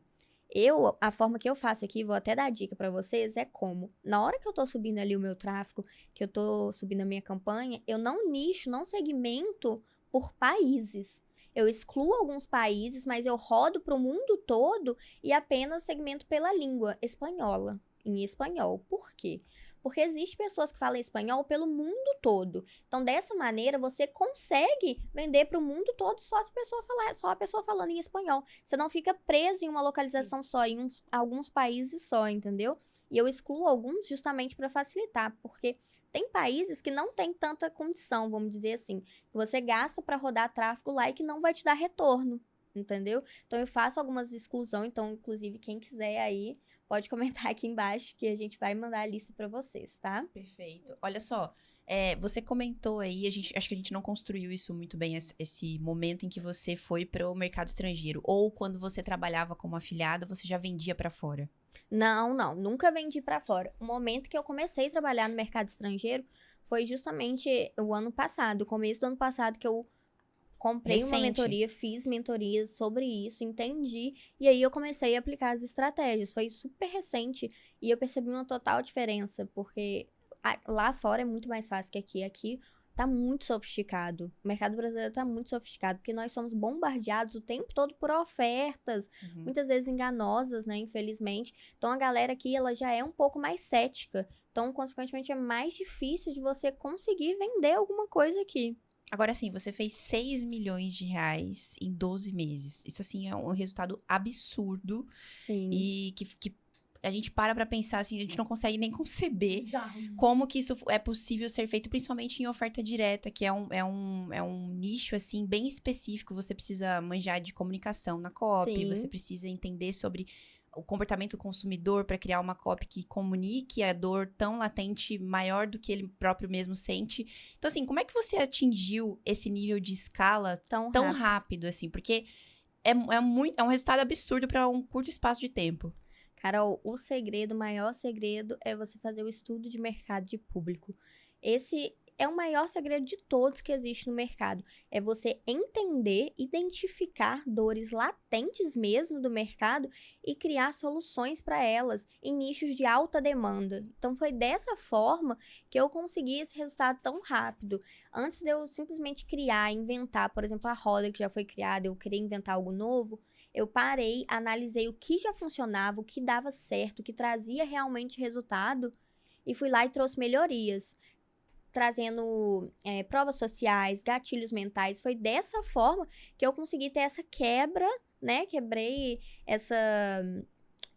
A forma que eu faço aqui, vou até dar dica pra vocês, é como, na hora que eu tô subindo ali o meu tráfego, que eu tô subindo a minha campanha, eu não nicho, não segmento por países. Eu excluo alguns países, mas eu rodo pro mundo todo e apenas segmento pela língua espanhola, em espanhol. Por quê? Porque existem pessoas que falam espanhol pelo mundo todo. Então, dessa maneira, você consegue vender para o mundo todo só a pessoa falando em espanhol. Você não fica preso em uma localização só, em alguns países só, entendeu? E eu excluo alguns justamente para facilitar, porque tem países que não tem tanta condição, vamos dizer assim, que você gasta para rodar tráfego lá e que não vai te dar retorno, entendeu? Então, eu faço algumas exclusões. Então, inclusive, quem quiser aí, pode comentar aqui embaixo que a gente vai mandar a lista pra vocês, tá? Perfeito. Olha só, você comentou aí, acho que a gente não construiu isso muito bem, esse momento em que você foi para o mercado estrangeiro. Ou quando você trabalhava como afiliada, você já vendia para fora? Não, nunca vendi pra fora. O momento que eu comecei a trabalhar no mercado estrangeiro foi justamente o ano passado, o começo do ano passado, que eu comprei uma Recente. mentoria, fiz mentorias sobre isso, entendi, e aí eu comecei a aplicar as estratégias. Foi super recente e eu percebi uma total diferença, porque lá fora é muito mais fácil que aqui. Aqui tá muito sofisticado. O mercado brasileiro tá muito sofisticado, porque nós somos bombardeados o tempo todo por ofertas, Uhum. muitas vezes enganosas, né, infelizmente. Então a galera aqui, ela já é um pouco mais cética. Então, consequentemente, é mais difícil de você conseguir vender alguma coisa aqui. Agora sim, você fez 6 milhões de reais em 12 meses. Isso, assim, é um resultado absurdo. Sim. E que a gente pra pensar, assim, a gente não consegue nem conceber Bizarro. como que isso é possível ser feito, principalmente em oferta direta, que é um nicho, assim, bem específico. Você precisa manjar de comunicação na copy, Sim. você precisa entender sobre o comportamento do consumidor para criar uma copy que comunique a dor tão latente, maior do que ele próprio mesmo sente. Então, assim, como é que você atingiu esse nível de escala Tão tão rápido. rápido, assim? Porque é um resultado absurdo para um curto espaço de tempo. Carol, o maior segredo é você fazer o estudo de mercado de público. Esse é o maior segredo de todos que existe no mercado. É você entender, identificar dores latentes mesmo do mercado e criar soluções para elas em nichos de alta demanda. Então, foi dessa forma que eu consegui esse resultado tão rápido. Antes de eu simplesmente criar, inventar, por exemplo, a roda que já foi criada, eu queria inventar algo novo, eu parei, analisei o que já funcionava, o que dava certo, o que trazia realmente resultado e fui lá e trouxe melhorias, trazendo provas sociais, gatilhos mentais. Foi dessa forma que eu consegui ter essa quebra, né? Quebrei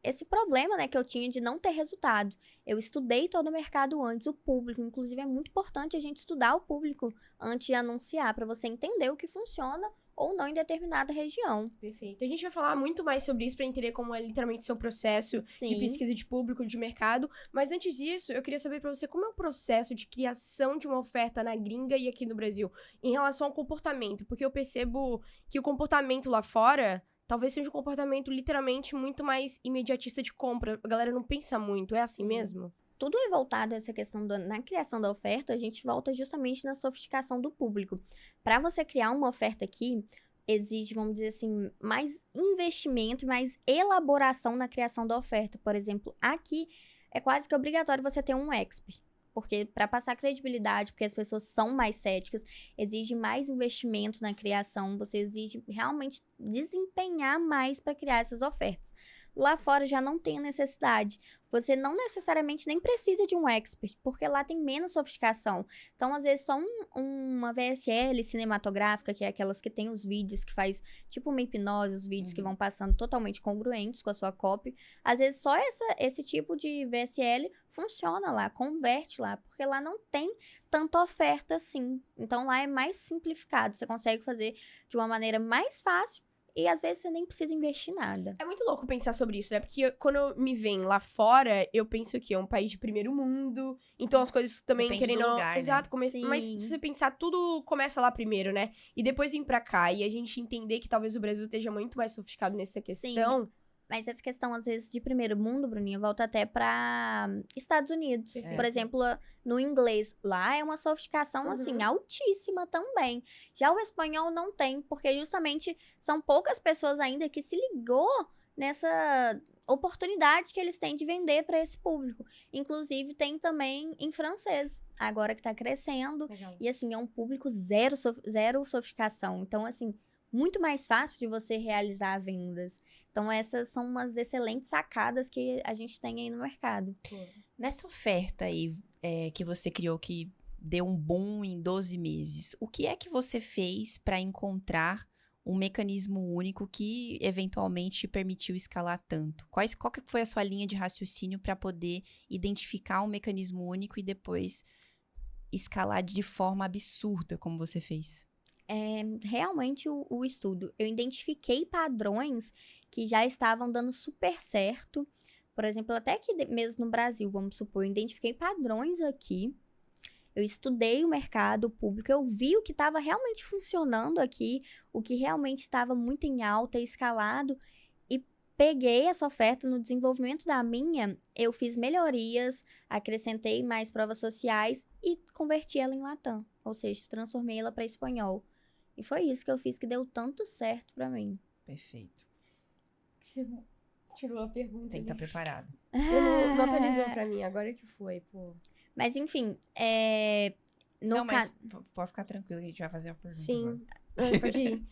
esse problema, né, que eu tinha de não ter resultado. Eu estudei todo o mercado antes, o público. Inclusive, é muito importante a gente estudar o público antes de anunciar, para você entender o que funciona ou não em determinada região. Perfeito. A gente vai falar muito mais sobre isso para entender como é literalmente seu processo de Sim. pesquisa de público, de mercado. Mas antes disso, eu queria saber para você como é o processo de criação de uma oferta na gringa e aqui no Brasil, em relação ao comportamento. Porque eu percebo que o comportamento lá fora talvez seja um comportamento literalmente muito mais imediatista de compra. A galera não pensa muito, é assim mesmo? Tudo é voltado a essa questão na criação da oferta, a gente volta justamente na sofisticação do público. Para você criar uma oferta aqui, exige, vamos dizer assim, mais investimento e mais elaboração na criação da oferta. Por exemplo, aqui é quase que obrigatório você ter um expert. Porque para passar credibilidade, porque as pessoas são mais céticas, exige mais investimento na criação, você exige realmente desempenhar mais para criar essas ofertas. Lá fora já não tem a necessidade. Você não necessariamente nem precisa de um expert, porque lá tem menos sofisticação. Então, às vezes, só uma VSL cinematográfica, que é aquelas que tem os vídeos, que faz tipo uma hipnose, os vídeos que vão passando totalmente congruentes com a sua copy. Às vezes, só esse tipo de VSL funciona lá, converte lá, porque lá não tem tanta oferta assim. Então, lá é mais simplificado. Você consegue fazer de uma maneira mais fácil e, às vezes, você nem precisa investir nada. É muito louco pensar sobre isso, né? Porque quando me vem lá fora, eu penso que é um país de primeiro mundo. Então as coisas também Depende querendo. do lugar, né? Exato, mas Sim. se você pensar, tudo começa lá primeiro, né? E depois vir pra cá. E a gente entender que talvez o Brasil esteja muito mais sofisticado nessa questão. Mas essa questão, às vezes, de primeiro mundo, Bruninha, volta até para Estados Unidos. Perfeito. Por exemplo, no inglês, lá é uma sofisticação, assim, altíssima também. Já o espanhol não tem, porque justamente são poucas pessoas ainda que se ligou nessa oportunidade que eles têm de vender para esse público. Inclusive, tem também em francês, agora que tá crescendo. Legal. E, assim, é um público zero sofisticação. Então, assim, muito mais fácil de você realizar vendas. Então, essas são umas excelentes sacadas que a gente tem aí no mercado. Nessa oferta aí que você criou, que deu um boom em 12 meses, o que é que você fez para encontrar um mecanismo único que eventualmente te permitiu escalar tanto? Qual que foi a sua linha de raciocínio para poder identificar um mecanismo único e depois escalar de forma absurda, como você fez? Realmente o estudo. Eu identifiquei padrões que já estavam dando super certo. Por exemplo, até que mesmo no Brasil, vamos supor, eu identifiquei padrões aqui. Eu estudei o mercado público, eu vi o que estava realmente funcionando aqui, o que realmente estava muito em alta e escalado. E peguei essa oferta no desenvolvimento da minha, eu fiz melhorias, acrescentei mais provas sociais e converti ela em Latam. Ou seja, transformei ela para espanhol. E foi isso que eu fiz que deu tanto certo pra mim. Perfeito. Você tirou a pergunta. Tem que estar preparado. Não atualizou pra mim, agora que foi, pô. Mas enfim, Mas pode ficar tranquilo que a gente vai fazer uma pergunta agora. Sim, pode ir.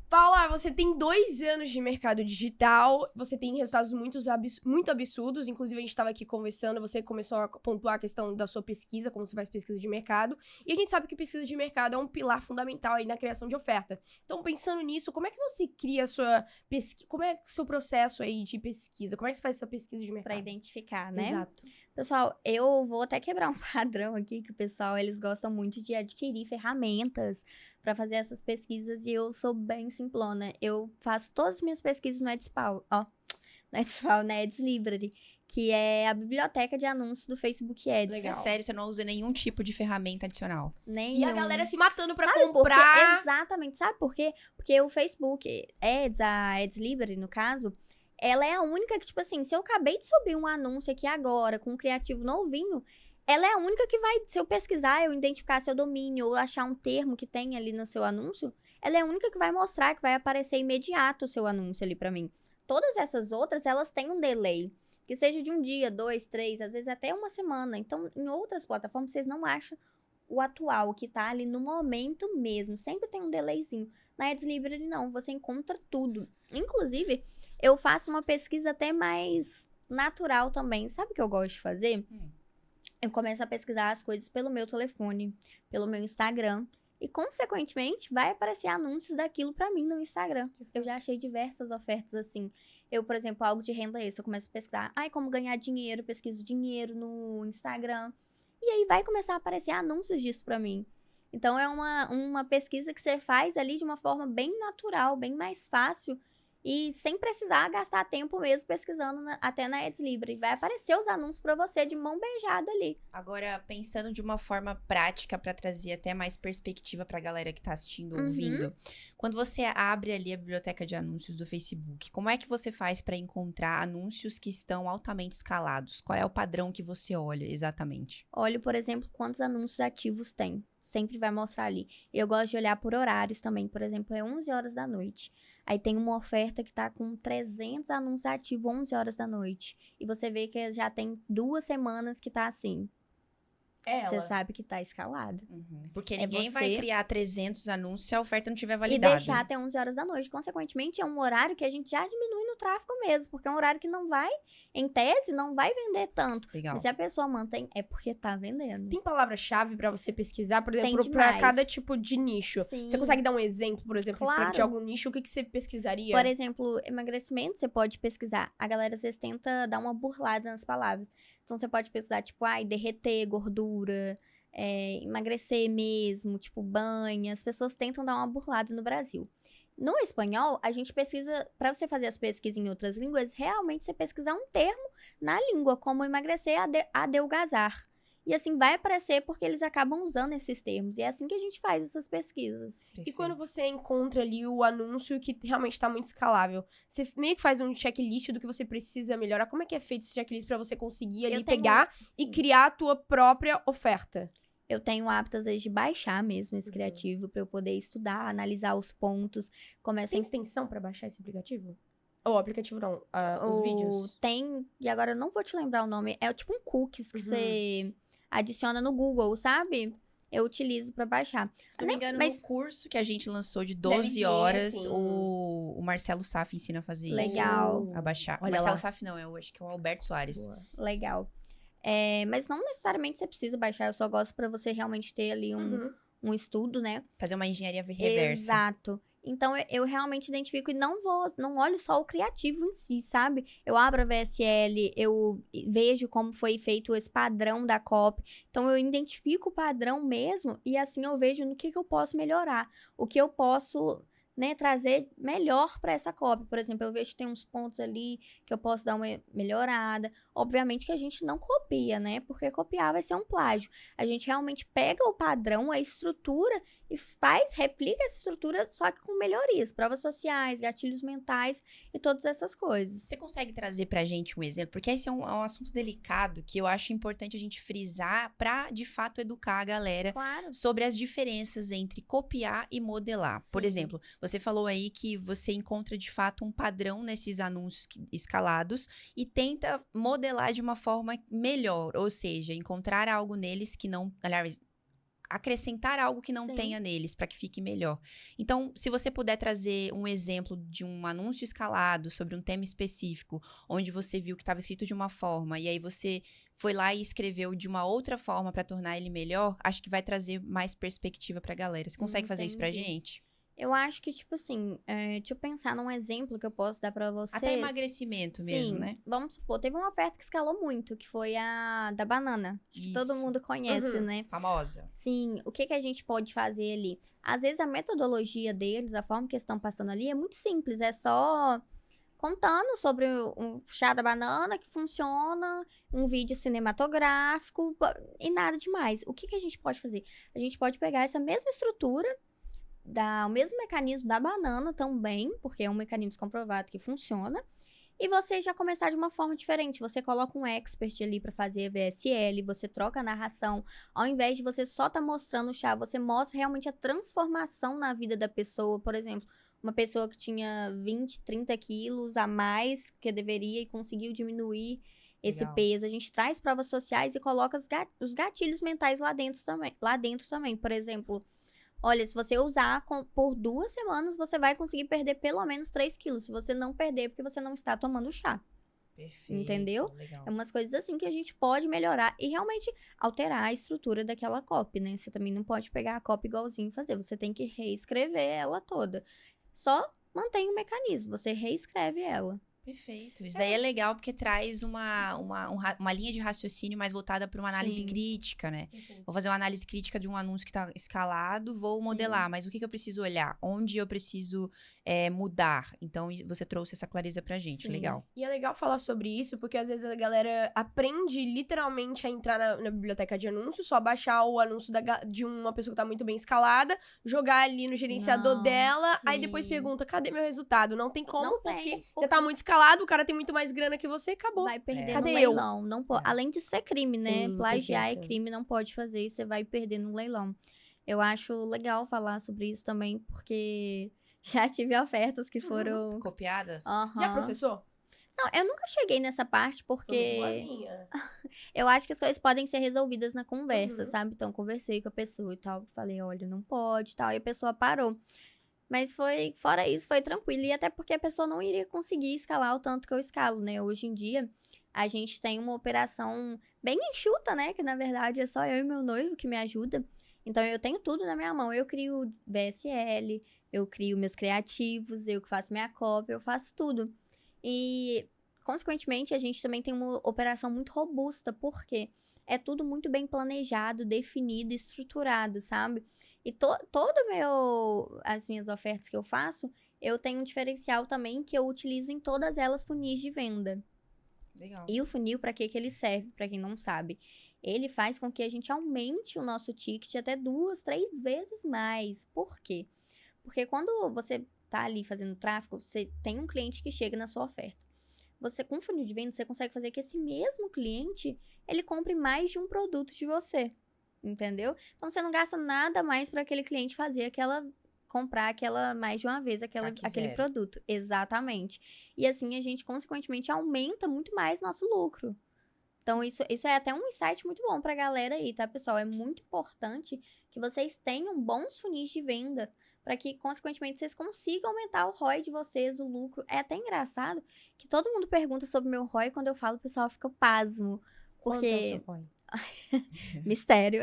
Paula, você tem 2 anos de mercado digital, você tem resultados muito absurdos, inclusive a gente estava aqui conversando, você começou a pontuar a questão da sua pesquisa, como você faz pesquisa de mercado, e a gente sabe que pesquisa de mercado é um pilar fundamental aí na criação de oferta. Então, pensando nisso, como é que você cria a sua pesquisa, como é o seu processo aí de pesquisa, como é que você faz essa pesquisa de mercado? Pra identificar, né? Exato. Pessoal, eu vou até quebrar um padrão aqui, que o pessoal, eles gostam muito de adquirir ferramentas para fazer essas pesquisas, e eu sou bem simplona. Eu faço todas as minhas pesquisas no Edspal, na Ads Library, que é a biblioteca de anúncios do Facebook Ads. Legal. Sério, você não usa nenhum tipo de ferramenta adicional? Nenhum. E a galera se matando pra Sabe por quê? comprar. Exatamente, sabe por quê? Porque o Facebook Ads, a Ads Library, no caso, ela é a única que, tipo assim, se eu acabei de subir um anúncio aqui agora, com um criativo novinho, ela é a única que vai, se eu pesquisar, eu identificar seu domínio, ou achar um termo que tem ali no seu anúncio, ela é a única que vai mostrar, que vai aparecer imediato o seu anúncio ali pra mim. Todas essas outras, elas têm um delay, que seja de 1 dia, 2, 3, às vezes até 1 semana. Então, em outras plataformas, vocês não acham o atual, o que tá ali no momento mesmo. Sempre tem um delayzinho. Na Ads Library, não. Você encontra tudo. Inclusive, eu faço uma pesquisa até mais natural também. Sabe o que eu gosto de fazer? Eu começo a pesquisar as coisas pelo meu telefone, pelo meu Instagram. E, consequentemente, vai aparecer anúncios daquilo pra mim no Instagram. Eu já achei diversas ofertas assim. Eu, por exemplo, algo de renda extra, eu começo a pesquisar. Como ganhar dinheiro, pesquiso dinheiro no Instagram. E aí vai começar a aparecer anúncios disso pra mim. Então, é uma pesquisa que você faz ali de uma forma bem natural, bem mais fácil. E sem precisar gastar tempo mesmo pesquisando até na Ads Library. Vai aparecer os anúncios pra você de mão beijada ali. Agora, pensando de uma forma prática para trazer até mais perspectiva para a galera que tá assistindo, ouvindo. Quando você abre ali a biblioteca de anúncios do Facebook, como é que você faz para encontrar anúncios que estão altamente escalados? Qual é o padrão que você olha exatamente? Olho, por exemplo, quantos anúncios ativos tem. Sempre vai mostrar ali. Eu gosto de olhar por horários também. Por exemplo, é 11 horas da noite. Aí tem uma oferta que tá com 300 anúncios ativos 11 horas da noite. E você vê que já tem 2 semanas que tá assim. Ela. Você sabe que tá escalado. Porque É ninguém vai você- criar 300 anúncios se a oferta não tiver E validada. deixar até 11 horas da noite. Consequentemente, é um horário que a gente já diminui no tráfego mesmo. Porque é um horário que não vai, em tese, não vai vender tanto. Legal. Mas se a pessoa mantém, é porque tá vendendo. Tem palavra-chave pra você pesquisar, por exemplo, Tem pra demais. cada tipo de nicho. Sim. Você consegue dar um exemplo, por exemplo, Claro. de algum nicho? O que você pesquisaria? Por exemplo, emagrecimento, você pode pesquisar. A galera às vezes tenta dar uma burlada nas palavras. Então, você pode pesquisar, tipo, derreter gordura, emagrecer mesmo, tipo, banha. As pessoas tentam dar uma burlada no Brasil. No espanhol, a gente pesquisa, pra você fazer as pesquisas em outras línguas, realmente você pesquisar um termo na língua, como emagrecer, adelgazar. E assim vai aparecer porque eles acabam usando esses termos. E é assim que a gente faz essas pesquisas. E quando você encontra ali o anúncio que realmente tá muito escalável, você meio que faz um checklist do que você precisa melhorar. Como é que é feito esse checklist pra você conseguir ali Eu tenho- pegar e sim. criar a tua própria oferta? Eu tenho o hábito, às vezes, de baixar mesmo esse Uhum. criativo pra eu poder estudar, analisar os pontos. Começa Tem extensão pra baixar esse aplicativo? Ou aplicativo não, os vídeos. Tem, e agora eu não vou te lembrar o nome, é tipo um cookies que Uhum. você adiciona no Google, sabe? Eu utilizo pra baixar. Se não me engano, Mas- no curso que a gente lançou de Deve 12 ter, horas, sim. o Marcelo Saf ensina a fazer isso. Legal. A baixar. Olha Marcelo lá. Saf não, eu acho que é o Alberto Soares. Boa. Legal. Mas não necessariamente você precisa baixar, eu só gosto pra você realmente ter ali Uhum. um estudo, né? Fazer uma engenharia reversa. Exato. Então, eu realmente identifico e não olho só o criativo em si, sabe? Eu abro a VSL, eu vejo como foi feito esse padrão da copy. Então, eu identifico o padrão mesmo e assim eu vejo no que eu posso melhorar. O que eu posso, né, trazer melhor para essa copy. Por exemplo, eu vejo que tem uns pontos ali que eu posso dar uma melhorada. Obviamente que a gente não copia, né? Porque copiar vai ser um plágio. A gente realmente pega o padrão, a estrutura e replica essa estrutura, só que com melhorias, provas sociais, gatilhos mentais e todas essas coisas. Você consegue trazer pra gente um exemplo? Porque esse é um assunto delicado que eu acho importante a gente frisar pra, de fato, educar a galera Claro. sobre as diferenças entre copiar e modelar. Por Sim. exemplo, você falou aí que você encontra, de fato, um padrão nesses anúncios escalados e tenta modelar de uma forma melhor, ou seja, encontrar algo neles que não... Aliás, acrescentar algo que não Sim. tenha neles, para que fique melhor. Então, se você puder trazer um exemplo de um anúncio escalado sobre um tema específico, onde você viu que estava escrito de uma forma, e aí você foi lá e escreveu de uma outra forma para tornar ele melhor, acho que vai trazer mais perspectiva pra galera. Você consegue fazer isso pra Entendi. gente? Eu acho que, tipo assim, deixa eu pensar num exemplo que eu posso dar pra vocês. Até emagrecimento mesmo, Sim, né? vamos supor, teve uma oferta que escalou muito, que foi a da banana. Acho que todo Isso. mundo conhece, Uhum. né? Famosa. Sim, o que que a gente pode fazer ali? Às vezes a metodologia deles, a forma que eles estão passando ali é muito simples, é só contando sobre um chá da banana que funciona, um vídeo cinematográfico e nada demais. O que que a gente pode fazer? A gente pode pegar essa mesma estrutura, o mesmo mecanismo da banana também, porque é um mecanismo comprovado que funciona, e você já começar de uma forma diferente. Você coloca um expert ali para fazer a VSL, você troca a narração. Ao invés de você só estar mostrando o chá, você mostra realmente a transformação na vida da pessoa. Por exemplo, uma pessoa que tinha 20, 30 quilos a mais que deveria e conseguiu diminuir esse Legal. peso. A gente traz provas sociais e coloca os gatilhos mentais lá dentro também. Por exemplo, olha, se você usar por 2 semanas, você vai conseguir perder pelo menos 3 quilos. Se você não perder, porque você não está tomando chá. Perfeito. Entendeu? Legal. É umas coisas assim que a gente pode melhorar e realmente alterar a estrutura daquela copy, né? Você também não pode pegar a copy igualzinho e fazer. Você tem que reescrever ela toda. Só mantém o mecanismo, você reescreve ela. Perfeito. Isso daí é legal porque traz uma linha de raciocínio mais voltada para uma análise Sim. crítica, né? Vou fazer uma análise crítica de um anúncio que está escalado, vou modelar, mas o que eu preciso olhar? Onde eu preciso mudar? Então, você trouxe essa clareza pra gente. Sim. Legal. E é legal falar sobre isso, porque às vezes a galera aprende literalmente a entrar na biblioteca de anúncios, só baixar o anúncio de uma pessoa que tá muito bem escalada, jogar ali no gerenciador Não, dela, aí sim. depois pergunta, cadê meu resultado? Não tem como, Não porque tem, já tá muito escalado, o cara tem muito mais grana que você, acabou. Vai perder Cadê no eu? leilão. Não pode. É. Além de ser crime, né? Sim, Plagiar é perfeito. crime, não pode fazer isso, você vai perder no leilão. Eu acho legal falar sobre isso também, porque já tive ofertas que foram. Copiadas? Aham. Já processou? Não, eu nunca cheguei nessa parte, Foi muito porque boazinha. eu acho que as coisas podem ser resolvidas na conversa, Uhum. sabe? Então, conversei com a pessoa e tal, falei, olha, não pode e tal, e a pessoa parou. Mas fora isso, foi tranquilo. E até porque a pessoa não iria conseguir escalar o tanto que eu escalo, né? Hoje em dia, a gente tem uma operação bem enxuta, né? Que na verdade é só eu e meu noivo que me ajuda. Então eu tenho tudo na minha mão. Eu crio BSL, eu crio meus criativos, eu que faço minha cópia, eu faço tudo. E, consequentemente, a gente também tem uma operação muito robusta, porque é tudo muito bem planejado, definido, estruturado, sabe? E as minhas ofertas que eu faço, eu tenho um diferencial também que eu utilizo em todas elas funis de venda. Legal. E o funil, para que ele serve, para quem não sabe? Ele faz com que a gente aumente o nosso ticket até 2, 3 vezes mais. Por quê? Porque quando você tá ali fazendo tráfego, você tem um cliente que chega na sua oferta. Você, com funil de venda, você consegue fazer que esse mesmo cliente, ele compre mais de um produto de você. Entendeu? Então, você não gasta nada mais para aquele cliente comprar aquela mais de uma vez, CAC aquele zero. produto. Exatamente. E assim, a gente, consequentemente, aumenta muito mais nosso lucro. Então, isso é até um insight muito bom pra galera aí, tá, pessoal? É muito importante que vocês tenham bons funis de venda para que, consequentemente, vocês consigam aumentar o ROI de vocês, o lucro. É até engraçado que todo mundo pergunta sobre o meu ROI, quando eu falo, o pessoal fica pasmo. Quanto é o Porque... seu ROI? Mistério.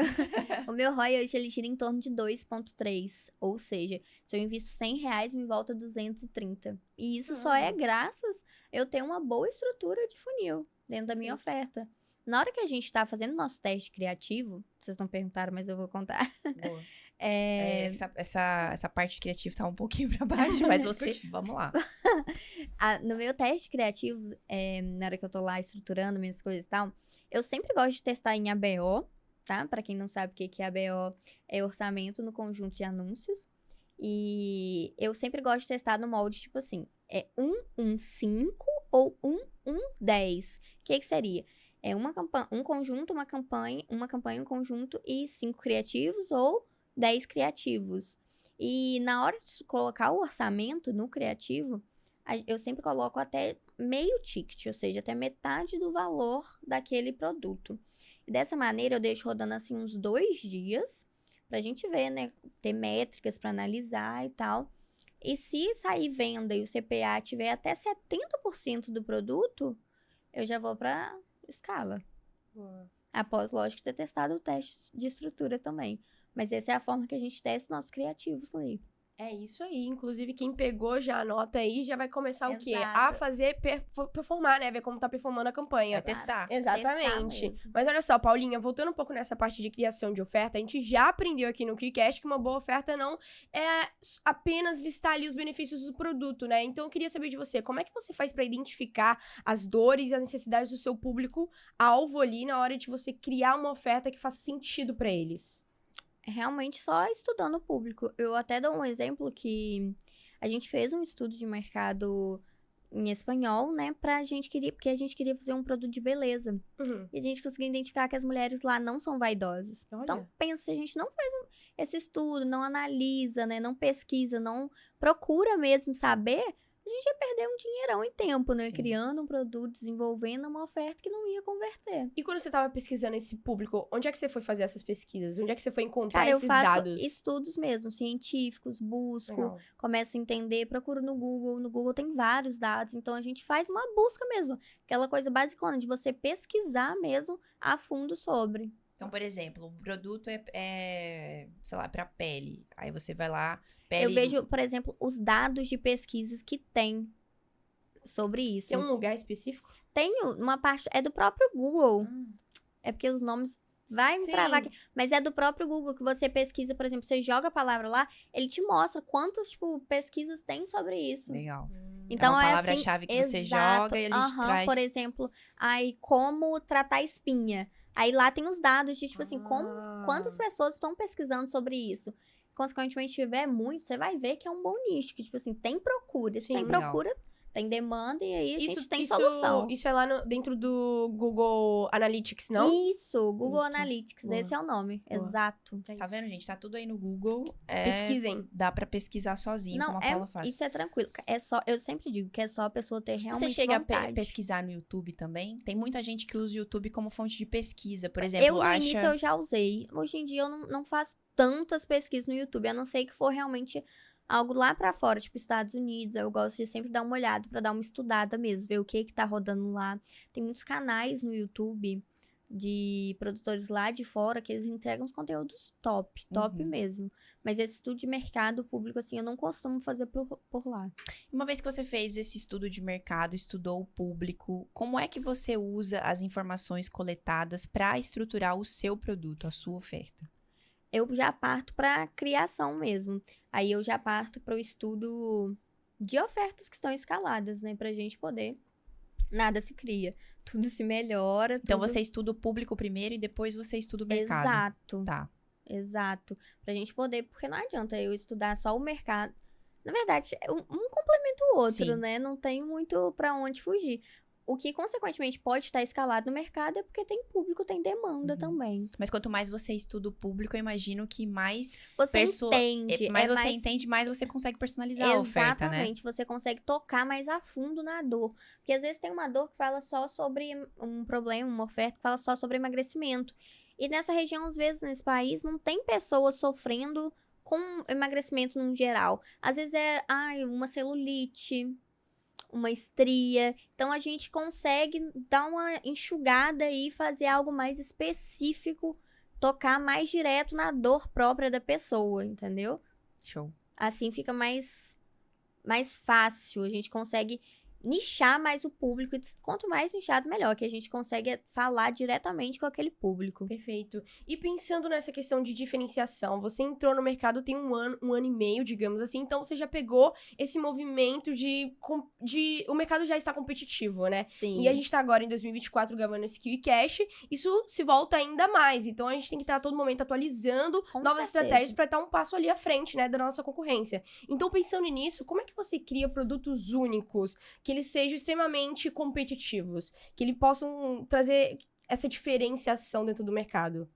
O meu ROI hoje, ele gira em torno de 2,3. Ou seja, se eu invisto R$100, me volta 230. E isso só é graças eu ter uma boa estrutura de funil dentro da minha oferta. Na hora que a gente tá fazendo nosso teste criativo, vocês não perguntaram, mas eu vou contar. Boa. Essa parte criativa tá um pouquinho pra baixo, mas vamos lá. No meu teste criativo, na hora que eu tô lá estruturando minhas coisas e tal, eu sempre gosto de testar em ABO, tá? Pra quem não sabe o que é ABO, é orçamento no conjunto de anúncios. E eu sempre gosto de testar no molde, tipo assim, 1-1-5 ou 1-1-10. O que seria? É um conjunto, uma campanha, um conjunto e 5 criativos ou 10 criativos. E na hora de colocar o orçamento no criativo, eu sempre coloco até meio ticket, ou seja, até metade do valor daquele produto. E dessa maneira eu deixo rodando assim uns 2 dias, pra gente ver, né? Ter métricas pra analisar e tal. E se sair venda e o CPA tiver até 70% do produto, eu já vou pra escala. Após, lógico, ter testado o teste de estrutura também. Mas essa é a forma que a gente testa nossos criativos ali. É isso aí. Inclusive, quem pegou já anota aí, já vai começar o quê? Exato. A fazer performar, né? Ver como tá performando a campanha. Vai testar. Exatamente. Testar mesmo. Mas olha só, Paulinha, voltando um pouco nessa parte de criação de oferta, a gente já aprendeu aqui no QCast que uma boa oferta não é apenas listar ali os benefícios do produto, né? Então eu queria saber de você, como é que você faz pra identificar as dores e as necessidades do seu público-alvo ali na hora de você criar uma oferta que faça sentido pra eles? Realmente só estudando o público. Eu até dou um exemplo que a gente fez um estudo de mercado em espanhol, né? Porque a gente queria fazer um produto de beleza. Uhum. E a gente conseguiu identificar que as mulheres lá não são vaidosas. Olha. Então, pensa, se a gente não faz esse estudo, não analisa, né? Não pesquisa, não procura mesmo saber, a gente ia perder um dinheirão em tempo, né? Sim. Criando um produto, desenvolvendo uma oferta que não ia converter. E quando você tava pesquisando esse público, onde é que você foi fazer essas pesquisas? Onde é que você foi encontrar Cara, eu esses faço dados? estudos mesmo, científicos, busco, Legal. começo a entender, procuro no Google. No Google tem vários dados, então a gente faz uma busca mesmo. Aquela coisa basicona de você pesquisar mesmo a fundo sobre. Então, por exemplo, o produto sei lá, pra pele. Aí você vai lá, pele... Eu vejo, por exemplo, os dados de pesquisas que tem sobre isso. Tem um lugar específico? Tem uma parte, é do próprio Google. É porque os nomes vai me Sim. travar aqui. Mas é do próprio Google que você pesquisa, por exemplo, você joga a palavra lá, ele te mostra quantas, tipo, pesquisas tem sobre isso. Legal. Então, é uma é palavra-chave assim, que você exato. joga e ele Aham, traz... por exemplo, aí como tratar espinha. Aí lá tem os dados de, tipo assim, quantas pessoas estão pesquisando sobre isso. Consequentemente, se tiver muito, você vai ver que é um bom nicho. Que, tipo assim, tem procura. Se Sim. tem Legal. procura, Tem demanda e aí a gente tem solução. Isso é lá dentro do Google Analytics, não? Isso, Google Isso. Analytics, Boa. esse é o nome. Boa. Exato. Tá vendo, gente? Tá tudo aí no Google. Pesquisem. Dá pra pesquisar sozinho, Não, como a Paula faz. isso é tranquilo. É só, eu sempre digo que é só a pessoa ter realmente Você chega vontade. a pesquisar no YouTube também? Tem muita gente que usa o YouTube como fonte de pesquisa. Por Eu, exemplo, no início, eu já usei. Hoje em dia, eu não faço tantas pesquisas no YouTube, a não ser que for realmente algo lá pra fora, tipo Estados Unidos. Eu gosto de sempre dar uma olhada pra dar uma estudada mesmo, ver o que tá rodando lá. Tem muitos canais no YouTube de produtores lá de fora que eles entregam os conteúdos top Uhum. mesmo. Mas esse estudo de mercado público, assim, eu não costumo fazer por lá. Uma vez que você fez esse estudo de mercado, estudou o público, como é que você usa as informações coletadas para estruturar o seu produto, a sua oferta? Eu já parto para criação mesmo. Aí eu já parto para o estudo de ofertas que estão escaladas, né? Pra gente poder. Nada se cria. Tudo se melhora. Então, tudo... você estuda o público primeiro e depois você estuda o mercado. Exato. Tá. Exato. Pra gente poder. Porque não adianta eu estudar só o mercado. Na verdade, um complementa o outro, Sim. né? Não tem muito pra onde fugir. O que, consequentemente, pode estar escalado no mercado é porque tem público, tem demanda também. Mas quanto mais você estuda o público, eu imagino que mais Você entende. mais você entende, mais você consegue personalizar a oferta, né? Exatamente, você consegue tocar mais a fundo na dor. Porque às vezes tem uma dor que fala só sobre um problema, uma oferta que fala só sobre emagrecimento. E nessa região, às vezes, nesse país, não tem pessoas sofrendo com emagrecimento no geral. Às vezes é uma celulite, uma estria. Então a gente consegue dar uma enxugada e fazer algo mais específico, tocar mais direto na dor própria da pessoa, entendeu? Show. Assim fica mais fácil, a gente consegue nichar mais o público, e quanto mais nichado, melhor, que a gente consegue falar diretamente com aquele público. Perfeito. E pensando nessa questão de diferenciação, você entrou no mercado tem um ano e meio, digamos assim, então você já pegou esse movimento de o mercado já está competitivo, né? Sim. E a gente tá agora em 2024 gravando esse KiwiCast, isso se volta ainda mais, então a gente tem que estar a todo momento atualizando Com novas certeza. estratégias para estar um passo ali à frente, né, da nossa concorrência. Então, pensando nisso, como é que você cria produtos únicos, que eles sejam extremamente competitivos, que eles possam trazer essa diferenciação dentro do mercado?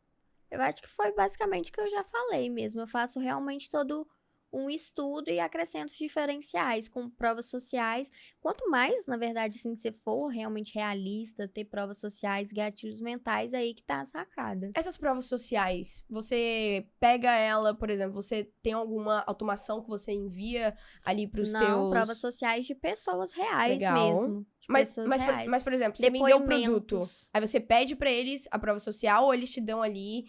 Eu acho que foi basicamente o que eu já falei mesmo. Eu faço realmente todo um estudo e acrescento diferenciais com provas sociais. Quanto mais, na verdade, assim, você for realmente realista, ter provas sociais, gatilhos mentais, aí que tá a sacada. Essas provas sociais, você pega ela, por exemplo, você tem alguma automação que você envia ali pros Não, teus... provas sociais de pessoas reais Legal. mesmo. De pessoas reais. Mas, por exemplo, você vendeu o produto, Depoimentos. aí você pede pra eles a prova social ou eles te dão ali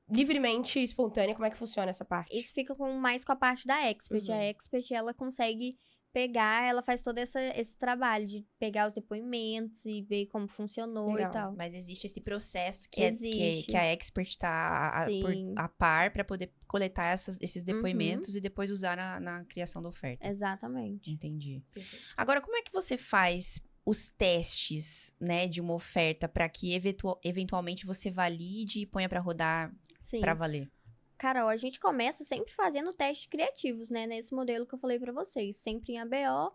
livremente, espontânea? Como é que funciona essa parte? Isso fica mais com a parte da expert. Uhum. A expert, ela consegue pegar, ela faz todo esse trabalho de pegar os depoimentos e ver como funcionou Legal. e tal. Mas existe esse processo Existe. que a expert tá Sim. a par para poder coletar esses depoimentos e depois usar na criação da oferta. Exatamente. Entendi. Agora, como é que você faz os testes, né, de uma oferta para que eventualmente você valide e ponha para rodar Sim. para valer? Carol, a gente começa sempre fazendo testes criativos, né? Nesse modelo que eu falei pra vocês. Sempre em ABO,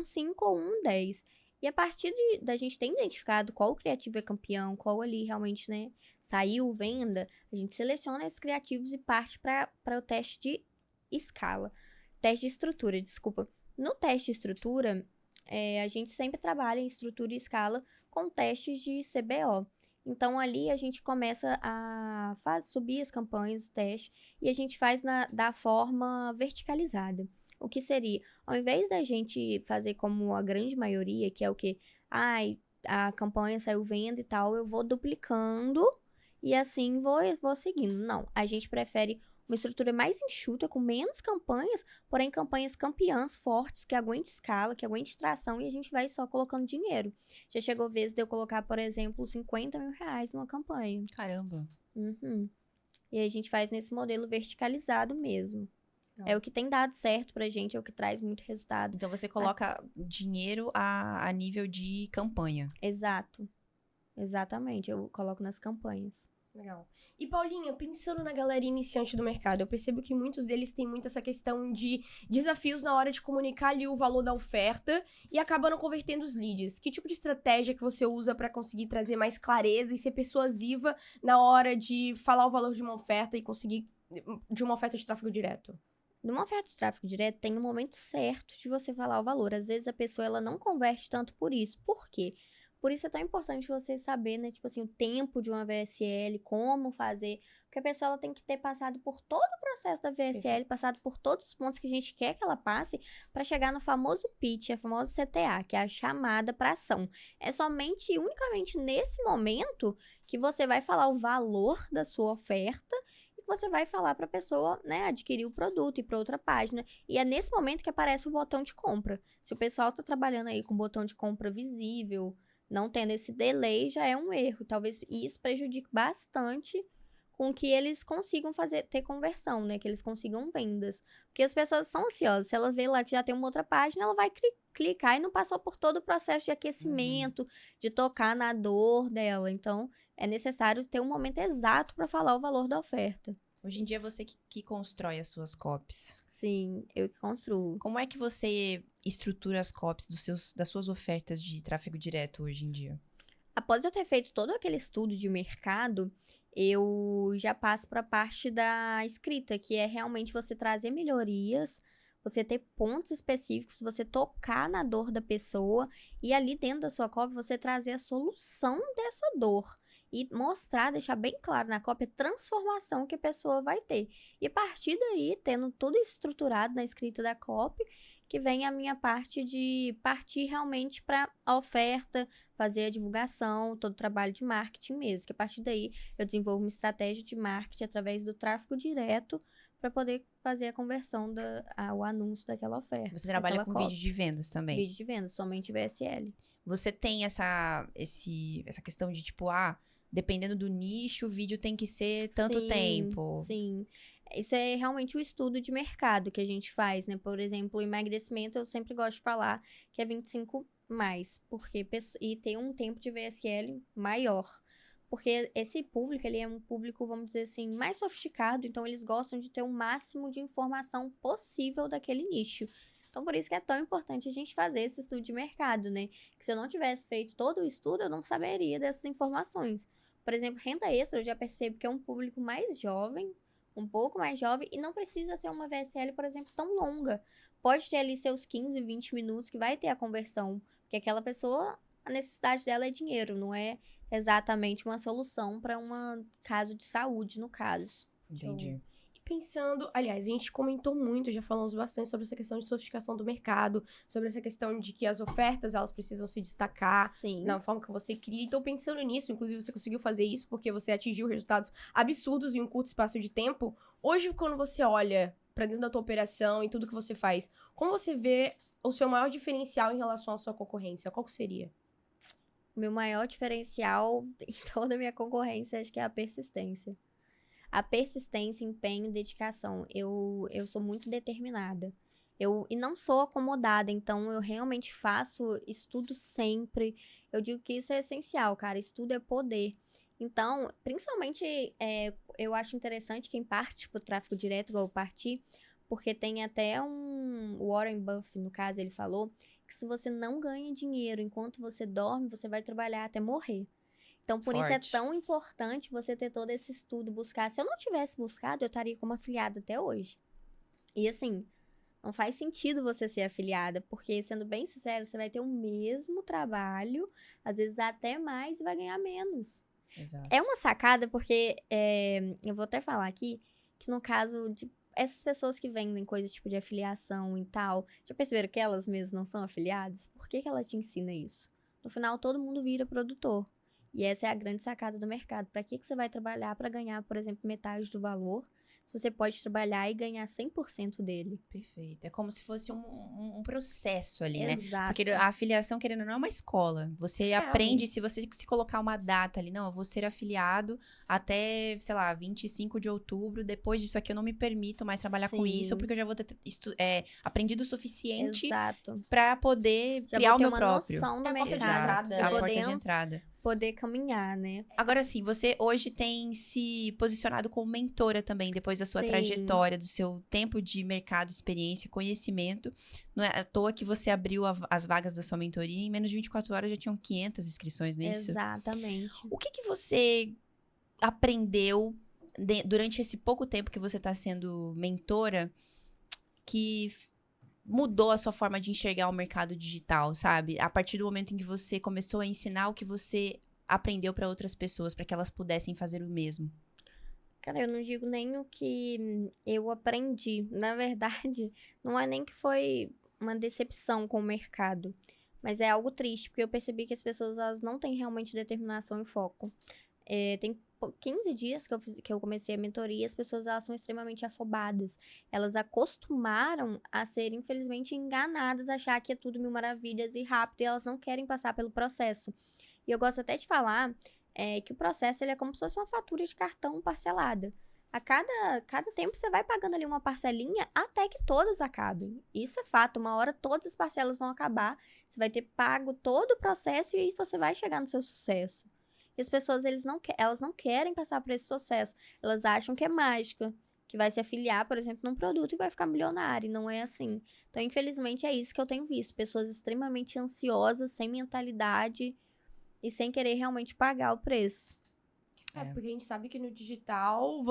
5 ou 10. E a partir da gente ter identificado qual criativo é campeão, qual ali realmente, né, saiu venda, a gente seleciona esses criativos e parte para o teste de escala. Teste de estrutura, desculpa. No teste de estrutura, a gente sempre trabalha em estrutura e escala com testes de CBO. Então, ali a gente começa a subir as campanhas, o teste, e a gente faz da forma verticalizada. O que seria? Ao invés da gente fazer como a grande maioria, que é o que? A campanha saiu venda e tal, eu vou duplicando e assim vou seguindo. Não, a gente prefere uma estrutura mais enxuta, com menos campanhas, porém campanhas campeãs, fortes, que aguente escala, que aguente tração, e a gente vai só colocando dinheiro. Já chegou vez de eu colocar, por exemplo, 50 mil reais numa campanha. Caramba. Uhum. E a gente faz nesse modelo verticalizado mesmo. Não. É o que tem dado certo pra gente, é o que traz muito resultado. Então você coloca dinheiro a nível de campanha. Exato. Exatamente, eu coloco nas campanhas. Legal. E Paulinha, pensando na galera iniciante do mercado, eu percebo que muitos deles têm muito essa questão de desafios na hora de comunicar ali o valor da oferta e acabam não convertendo os leads. Que tipo de estratégia que você usa para conseguir trazer mais clareza e ser persuasiva na hora de falar o valor de uma oferta e conseguir de uma oferta de tráfego direto? Numa oferta de tráfego direto, tem um momento certo de você falar o valor. Às vezes a pessoa ela não converte tanto por isso. Por quê? Por isso é tão importante você saber, né, tipo assim, o tempo de uma VSL, como fazer, porque a pessoa ela tem que ter passado por todo o processo da VSL, passado por todos os pontos que a gente quer que ela passe, para chegar no famoso pitch, a famosa CTA, que é a chamada para ação. É somente e unicamente nesse momento que você vai falar o valor da sua oferta e que você vai falar para a pessoa, né, adquirir o produto e ir para outra página. E é nesse momento que aparece o botão de compra. Se o pessoal tá trabalhando aí com o botão de compra visível, não tendo esse delay, já é um erro. Talvez isso prejudique bastante com que eles consigam ter conversão, né? Que eles consigam vendas. Porque as pessoas são ansiosas. Se ela vê lá que já tem uma outra página, ela vai clicar e não passou por todo o processo de aquecimento, de tocar na dor dela. Então, é necessário ter um momento exato para falar o valor da oferta. Hoje em dia é você que constrói as suas copies. Sim, eu que construo. Como é que você estrutura as copies das suas ofertas de tráfego direto hoje em dia? Após eu ter feito todo aquele estudo de mercado, eu já passo para a parte da escrita, que é realmente você trazer melhorias, você ter pontos específicos, você tocar na dor da pessoa e ali dentro da sua cópia você trazer a solução dessa dor. E mostrar, deixar bem claro na cópia a transformação que a pessoa vai ter. E a partir daí, tendo tudo estruturado na escrita da cópia, que vem a minha parte de partir realmente para a oferta, fazer a divulgação, todo o trabalho de marketing mesmo. Que a partir daí, eu desenvolvo uma estratégia de marketing através do tráfego direto para poder fazer a conversão ao anúncio daquela oferta. Você trabalha com vídeo de vendas também? Vídeo de vendas, somente VSL. Você tem essa questão de tipo, dependendo do nicho, o vídeo tem que ser tanto tempo. Sim. Isso é realmente o estudo de mercado que a gente faz, né? Por exemplo, o emagrecimento, eu sempre gosto de falar que é 25 mais, e tem um tempo de VSL maior. Porque esse público, ele é um público, vamos dizer assim, mais sofisticado, então eles gostam de ter o máximo de informação possível daquele nicho. Então, por isso que é tão importante a gente fazer esse estudo de mercado, né? Que se eu não tivesse feito todo o estudo, eu não saberia dessas informações. Por exemplo, renda extra, eu já percebo que é um público mais jovem, um pouco mais jovem, e não precisa ser uma VSL, por exemplo, tão longa. Pode ter ali seus 15, 20 minutos que vai ter a conversão, porque aquela pessoa, a necessidade dela é dinheiro, não é exatamente uma solução para um caso de saúde, no caso. Entendi. Pensando, aliás, a gente comentou muito, já falamos bastante sobre essa questão de sofisticação do mercado, sobre essa questão de que as ofertas, elas precisam se destacar na forma que você cria. Então, pensando nisso, inclusive você conseguiu fazer isso porque você atingiu resultados absurdos em um curto espaço de tempo. Hoje, quando você olha para dentro da tua operação e tudo que você faz, como você vê o seu maior diferencial em relação à sua concorrência? Qual que seria? Meu maior diferencial em toda a minha concorrência, acho que é a persistência. A persistência, empenho e dedicação. Eu sou muito determinada. E não sou acomodada, então eu realmente faço estudo sempre. Eu digo que isso é essencial, cara. Estudo é poder. Então, principalmente, eu acho interessante quem parte pro tráfego direto, igual eu parti, porque tem até um Warren Buffett, no caso, ele falou que se você não ganha dinheiro enquanto você dorme, você vai trabalhar até morrer. Então, por isso é tão importante você ter todo esse estudo, buscar. Se eu não tivesse buscado, eu estaria como afiliada até hoje. E assim, não faz sentido você ser afiliada, porque, sendo bem sincero, você vai ter o mesmo trabalho, às vezes até mais, e vai ganhar menos. Exato. É uma sacada, porque eu vou até falar aqui, que no caso de essas pessoas que vendem coisas tipo de afiliação e tal, já perceberam que elas mesmas não são afiliadas? Por que ela te ensina isso? No final, todo mundo vira produtor. E essa é a grande sacada do mercado. Para que você vai trabalhar para ganhar, por exemplo, metade do valor, se você pode trabalhar e ganhar 100% dele? Perfeito. É como se fosse um processo ali, Exato. né? Porque a afiliação, querendo ou não, é uma escola. Você aprende, se você se colocar uma data ali, não, eu vou ser afiliado até, sei lá, 25 de outubro, depois disso aqui eu não me permito mais trabalhar com isso, porque eu já vou ter aprendido o suficiente para poder criar o meu próprio. Já vou ter uma noção do mercado. Exato, a porta de entrada. poder caminhar, né? Agora sim, você hoje tem se posicionado como mentora também, depois da sua Sim. trajetória, do seu tempo de mercado, experiência, conhecimento. Não é à toa que você abriu as vagas da sua mentoria, em menos de 24 horas já tinham 500 inscrições, não é isso? Exatamente. O que você aprendeu durante esse pouco tempo que você está sendo mentora que mudou a sua forma de enxergar o mercado digital, sabe? A partir do momento em que você começou a ensinar o que você aprendeu para outras pessoas, para que elas pudessem fazer o mesmo. Cara, eu não digo nem o que eu aprendi. Na verdade, não é nem que foi uma decepção com o mercado, mas é algo triste, porque eu percebi que as pessoas elas não têm realmente determinação e foco. Tem 15 dias que eu comecei a mentoria, as pessoas elas são extremamente afobadas. Elas acostumaram a ser, infelizmente, enganadas, a achar que é tudo mil maravilhas e rápido, e elas não querem passar pelo processo. E eu gosto até de falar que o processo ele é como se fosse uma fatura de cartão parcelada. A cada tempo você vai pagando ali uma parcelinha até que todas acabem. Isso é fato, uma hora todas as parcelas vão acabar, você vai ter pago todo o processo e aí você vai chegar no seu sucesso. E as pessoas, elas não querem passar por esse sucesso. Elas acham que é mágica, que vai se afiliar, por exemplo, num produto e vai ficar milionário. E não é assim. Então, infelizmente, é isso que eu tenho visto. Pessoas extremamente ansiosas, sem mentalidade e sem querer realmente pagar o preço. Porque a gente sabe que no digital,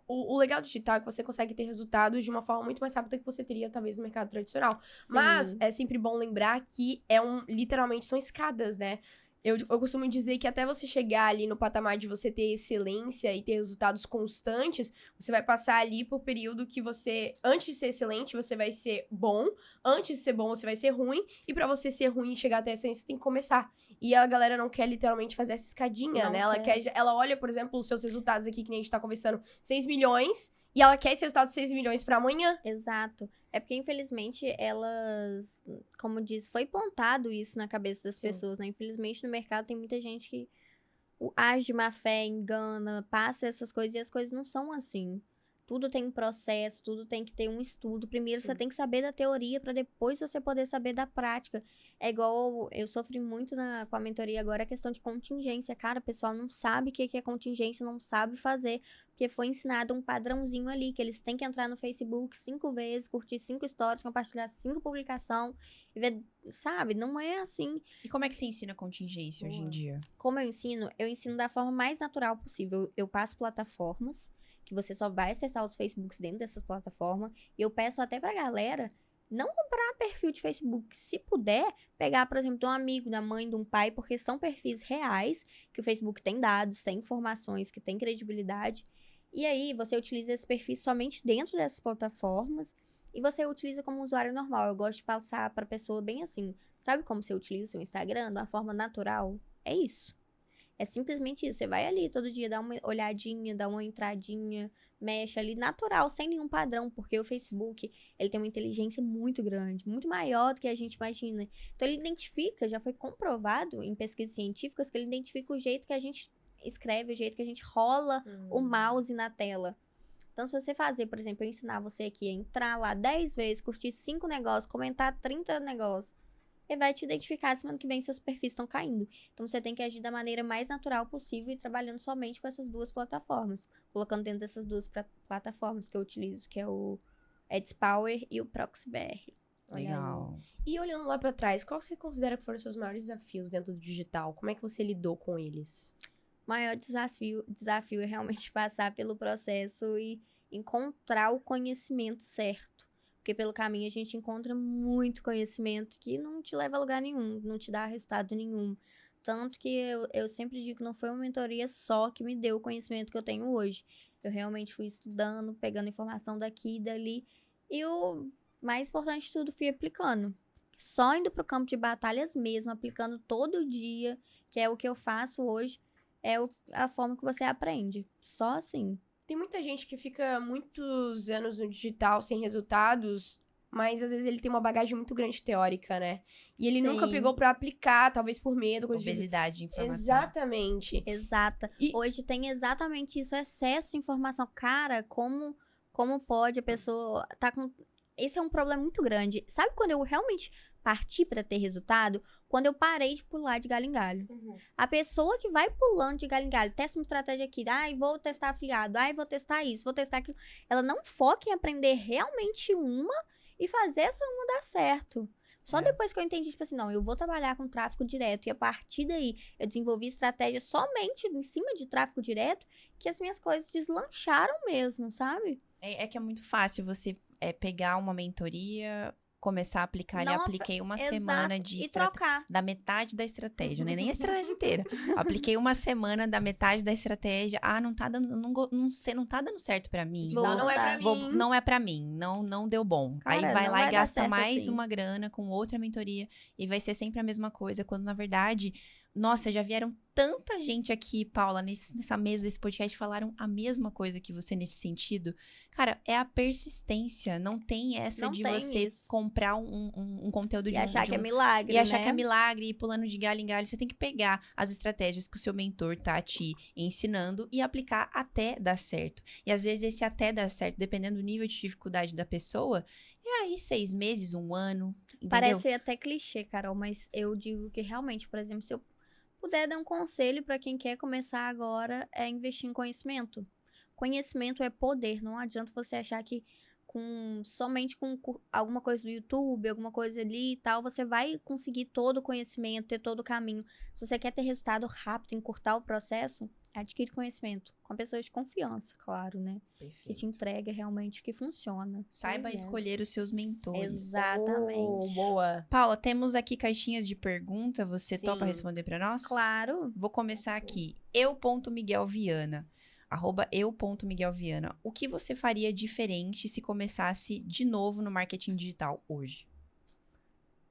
o legal do digital é que você consegue ter resultados de uma forma muito mais rápida que você teria, talvez, no mercado tradicional. Sim. Mas é sempre bom lembrar que literalmente são escadas, né? Eu costumo dizer que até você chegar ali no patamar de você ter excelência e ter resultados constantes, você vai passar ali por período que você, antes de ser excelente, você vai ser bom, antes de ser bom, você vai ser ruim, e pra você ser ruim e chegar até a excelência, você tem que começar. E a galera não quer literalmente fazer essa escadinha, Não né? quer. Ela olha, por exemplo, os seus resultados aqui, que nem a gente tá conversando, 6 milhões, e ela quer esse resultado de 6 milhões pra amanhã. Exato. É porque, infelizmente, elas, como diz, foi plantado isso na cabeça das Sim. pessoas, né? Infelizmente, no mercado tem muita gente que age de má fé, engana, passa essas coisas e as coisas não são assim. Tudo tem um processo, tudo tem que ter um estudo. Primeiro Sim. você tem que saber da teoria para depois você poder saber da prática. É igual eu sofri muito com a mentoria agora a questão de contingência. Cara, o pessoal não sabe o que é contingência, não sabe fazer, porque foi ensinado um padrãozinho ali, que eles têm que entrar no Facebook 5 vezes, curtir 5 stories, compartilhar 5 publicações e ver, sabe? Não é assim. E como é que você ensina contingência hoje em dia? Como eu ensino da forma mais natural possível. Eu passo plataformas, que você só vai acessar os Facebooks dentro dessas plataformas. E eu peço até pra galera não comprar perfil de Facebook. Se puder, pegar, por exemplo, de um amigo, da mãe, de um pai, porque são perfis reais, que o Facebook tem dados, tem informações, que tem credibilidade. E aí, você utiliza esse perfil somente dentro dessas plataformas e você utiliza como usuário normal. Eu gosto de passar pra pessoa bem assim. Sabe como você utiliza seu Instagram? De uma forma natural? É isso. É simplesmente isso. Você vai ali todo dia, dá uma olhadinha, dá uma entradinha, mexe ali, natural, sem nenhum padrão, porque o Facebook, ele tem uma inteligência muito grande, muito maior do que a gente imagina. Então, ele identifica, já foi comprovado em pesquisas científicas, que ele identifica o jeito que a gente escreve, o jeito que a gente rola o mouse na tela. Então, se você fazer, por exemplo, eu ensinar você aqui a entrar lá 10 vezes, curtir 5 negócios, comentar 30 negócios, ele vai te identificar semana que vem seus perfis estão caindo. Então, você tem que agir da maneira mais natural possível e trabalhando somente com essas duas plataformas. Colocando dentro dessas duas plataformas que eu utilizo, que é o AdsPower e o ProxyBR. Legal. E olhando lá pra trás, qual você considera que foram os seus maiores desafios dentro do digital? Como é que você lidou com eles? O maior desafio é realmente passar pelo processo e encontrar o conhecimento certo. Porque pelo caminho a gente encontra muito conhecimento que não te leva a lugar nenhum, não te dá resultado nenhum. Tanto que eu sempre digo que não foi uma mentoria só que me deu o conhecimento que eu tenho hoje. Eu realmente fui estudando, pegando informação daqui e dali. E o mais importante de tudo, fui aplicando. Só indo pro campo de batalhas mesmo, aplicando todo dia, que é o que eu faço hoje, é a forma que você aprende. Só assim. Tem muita gente que fica muitos anos no digital sem resultados, mas às vezes ele tem uma bagagem muito grande teórica, né? E ele nunca Sim. pegou pra aplicar, talvez por medo, coisa Obesidade de informação. Exatamente. Exata. E- Hoje tem exatamente isso, excesso de informação. Cara, como pode a pessoa tá com... Esse é um problema muito grande. Sabe quando eu realmente partir para ter resultado quando eu parei de pular de galho em galho. A pessoa que vai pulando de galho em galho, testa uma estratégia aqui, vou testar afiliado, vou testar isso, vou testar aquilo. Ela não foca em aprender realmente uma e fazer essa uma dar certo. Só depois que eu entendi, tipo assim, não, eu vou trabalhar com tráfego direto e a partir daí eu desenvolvi estratégia somente em cima de tráfego direto que as minhas coisas deslancharam mesmo, sabe? É que é muito fácil você pegar uma mentoria, começar a aplicar ali. Não Apliquei uma Exato, semana de e trocar. da metade da estratégia, né? Nem a estratégia inteira. Apliquei uma semana da metade da estratégia. Não tá dando, não sei, não tá dando certo pra mim. Vou Não é pra voltar. mim. Não é pra mim, não deu bom. Aí Cara, vai não lá vai e dar gasta certo mais assim. uma grana com outra mentoria e vai ser sempre a mesma coisa, quando na verdade, nossa, já vieram tanta gente aqui, Paula, nessa mesa desse podcast, falaram a mesma coisa que você nesse sentido. Cara, é a persistência, não tem essa Não de tem você isso. comprar um conteúdo E de achar de que é milagre, e achar né? que é milagre, e ir pulando de galho em galho. Você tem que pegar as estratégias que o seu mentor tá te ensinando e aplicar até dar certo. E às vezes esse até dar certo, dependendo do nível de dificuldade da pessoa, é aí 6 meses, 1 ano, entendeu? Parece até clichê, Carol, mas eu digo que realmente, por exemplo, se eu puder dar um conselho para quem quer começar agora, é investir em conhecimento. Conhecimento é poder, não adianta você achar que somente com alguma coisa do YouTube, alguma coisa ali e tal, você vai conseguir todo o conhecimento, ter todo o caminho. Se você quer ter resultado rápido, encurtar o processo, adquire conhecimento. Com pessoas de confiança, claro, né? Que te entrega realmente o que funciona. Saiba Yes. escolher os seus mentores. Exatamente. Boa. Paula, temos aqui caixinhas de pergunta. Você topa Sim. responder para nós? Claro. Vou começar aqui. eu.miguelviana. @eu.miguelviana. O que você faria diferente se começasse de novo no marketing digital hoje?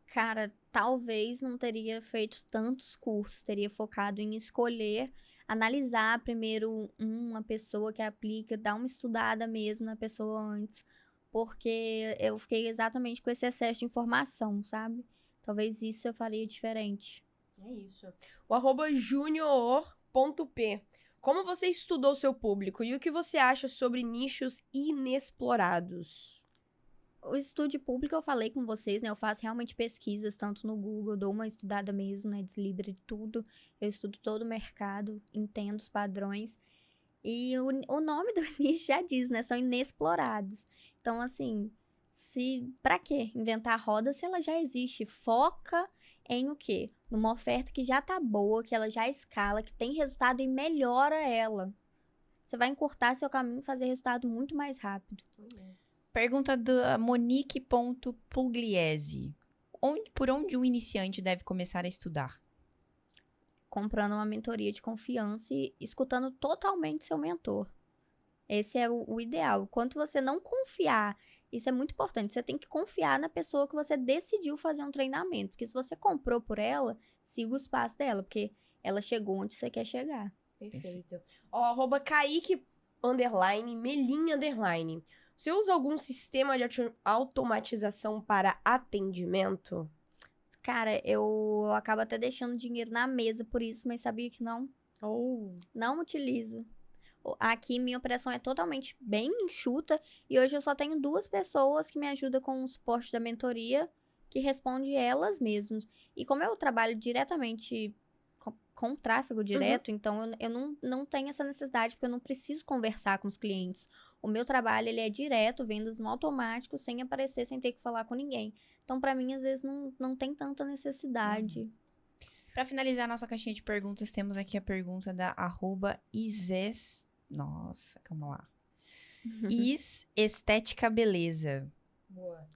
Cara, talvez não teria feito tantos cursos, teria focado em escolher, analisar primeiro uma pessoa que aplica, dar uma estudada mesmo na pessoa antes, porque eu fiquei exatamente com esse excesso de informação, sabe? Talvez isso eu faria diferente. É isso. O @junior.p. Como você estudou seu público e o que você acha sobre nichos inexplorados? O estudo público eu falei com vocês, né? Eu faço realmente pesquisas, tanto no Google, eu dou uma estudada mesmo, né? Deslibra de tudo. Eu estudo todo o mercado, entendo os padrões. E o nome do nicho já diz, né? São inexplorados. Então, assim, pra quê inventar roda se ela já existe? Foca em o quê? Numa oferta que já tá boa, que ela já escala, que tem resultado e melhora ela. Você vai encurtar seu caminho e fazer resultado muito mais rápido. Pergunta da Monique.pugliese. Por onde um iniciante deve começar a estudar? Comprando uma mentoria de confiança e escutando totalmente seu mentor. Esse é o ideal. Quanto você não confiar, isso é muito importante. Você tem que confiar na pessoa que você decidiu fazer um treinamento. Porque se você comprou por ela, siga os passos dela. Porque ela chegou onde você quer chegar. Perfeito. Ó, @Kaique _Melinha_. Você usa algum sistema de automatização para atendimento? Cara, eu acabo até deixando dinheiro na mesa por isso, mas sabia que não. Não utilizo. Aqui, minha operação é totalmente bem enxuta e hoje eu só tenho 2 pessoas que me ajudam com o suporte da mentoria, que responde elas mesmas. E como eu trabalho diretamente com tráfego direto, então eu não tenho essa necessidade, porque eu não preciso conversar com os clientes. O meu trabalho, ele é direto, vendas no automático, sem aparecer, sem ter que falar com ninguém. Então, pra mim, às vezes, não tem tanta necessidade. Para finalizar a nossa caixinha de perguntas, temos aqui a pergunta da @Ises. Nossa, calma lá. Estética Beleza. Boa.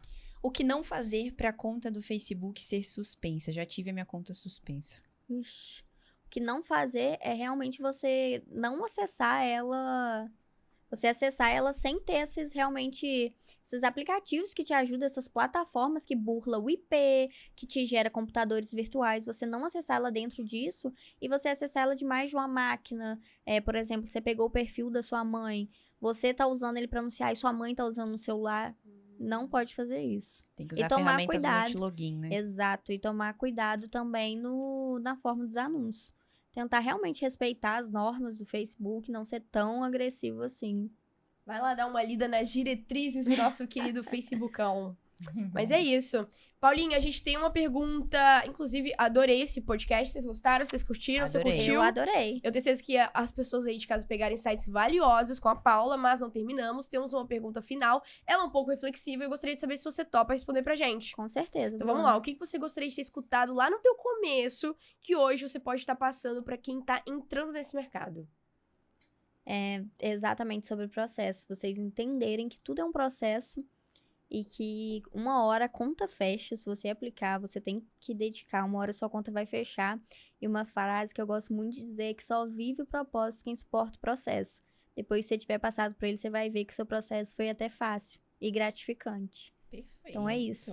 O que não fazer para a conta do Facebook ser suspensa? Já tive a minha conta suspensa. Ixi. O que não fazer é realmente você não acessar ela. Você acessar ela sem ter esses aplicativos que te ajudam, essas plataformas que burlam o IP, que te gera computadores virtuais. Você não acessar ela dentro disso e você acessar ela de mais de uma máquina. Por exemplo, você pegou o perfil da sua mãe, você tá usando ele para anunciar e sua mãe tá usando no celular. Não pode fazer isso. Tem que usar tomar ferramentas cuidado. multilogin, né? Exato. E tomar cuidado também na forma dos anúncios. Tentar realmente respeitar as normas do Facebook, não ser tão agressivo assim. Vai lá dar uma lida nas diretrizes do nosso querido Facebookão. Mas é isso. Paulinha, a gente tem uma pergunta. Inclusive, adorei esse podcast. Vocês gostaram? Vocês curtiram? Você Adorei. curtiu? Eu adorei. Eu tenho certeza que as pessoas aí de casa pegaram insights valiosos com a Paula, mas não terminamos. Temos uma pergunta final. Ela é um pouco reflexiva e eu gostaria de saber se você topa responder pra gente. Com certeza. Então vamos lá, o que você gostaria de ter escutado lá no teu começo, que hoje você pode estar passando pra quem tá entrando nesse mercado? É exatamente sobre o processo. Vocês entenderem que tudo é um processo e que uma hora a conta fecha. Se você aplicar, você tem que dedicar. Uma hora sua conta vai fechar. E uma frase que eu gosto muito de dizer é que só vive o propósito quem suporta o processo. Depois que você tiver passado por ele, você vai ver que seu processo foi até fácil e gratificante. Perfeito. Então é isso.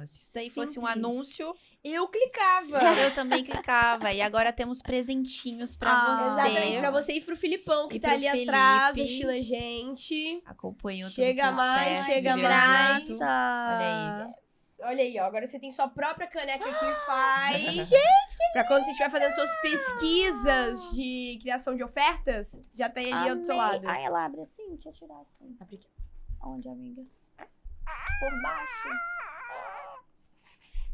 Se isso daí fosse um Simples. anúncio, Eu clicava! eu também clicava. E agora temos presentinhos pra você. Exatamente, pra você e pro Filipão, que E tá pro ali atrás, Felipe. assistindo a gente. Acompanhou todo Chega o mais, processo, chega viveu mais. junto. Olha aí. Olha aí, ó. Agora você tem sua própria caneca que faz. Pra quando você estiver fazendo suas pesquisas de criação de ofertas, já tem ali ao seu lado. Ai, ela abre assim? Deixa eu tirar assim. Abre aqui. Onde, amiga? Por baixo.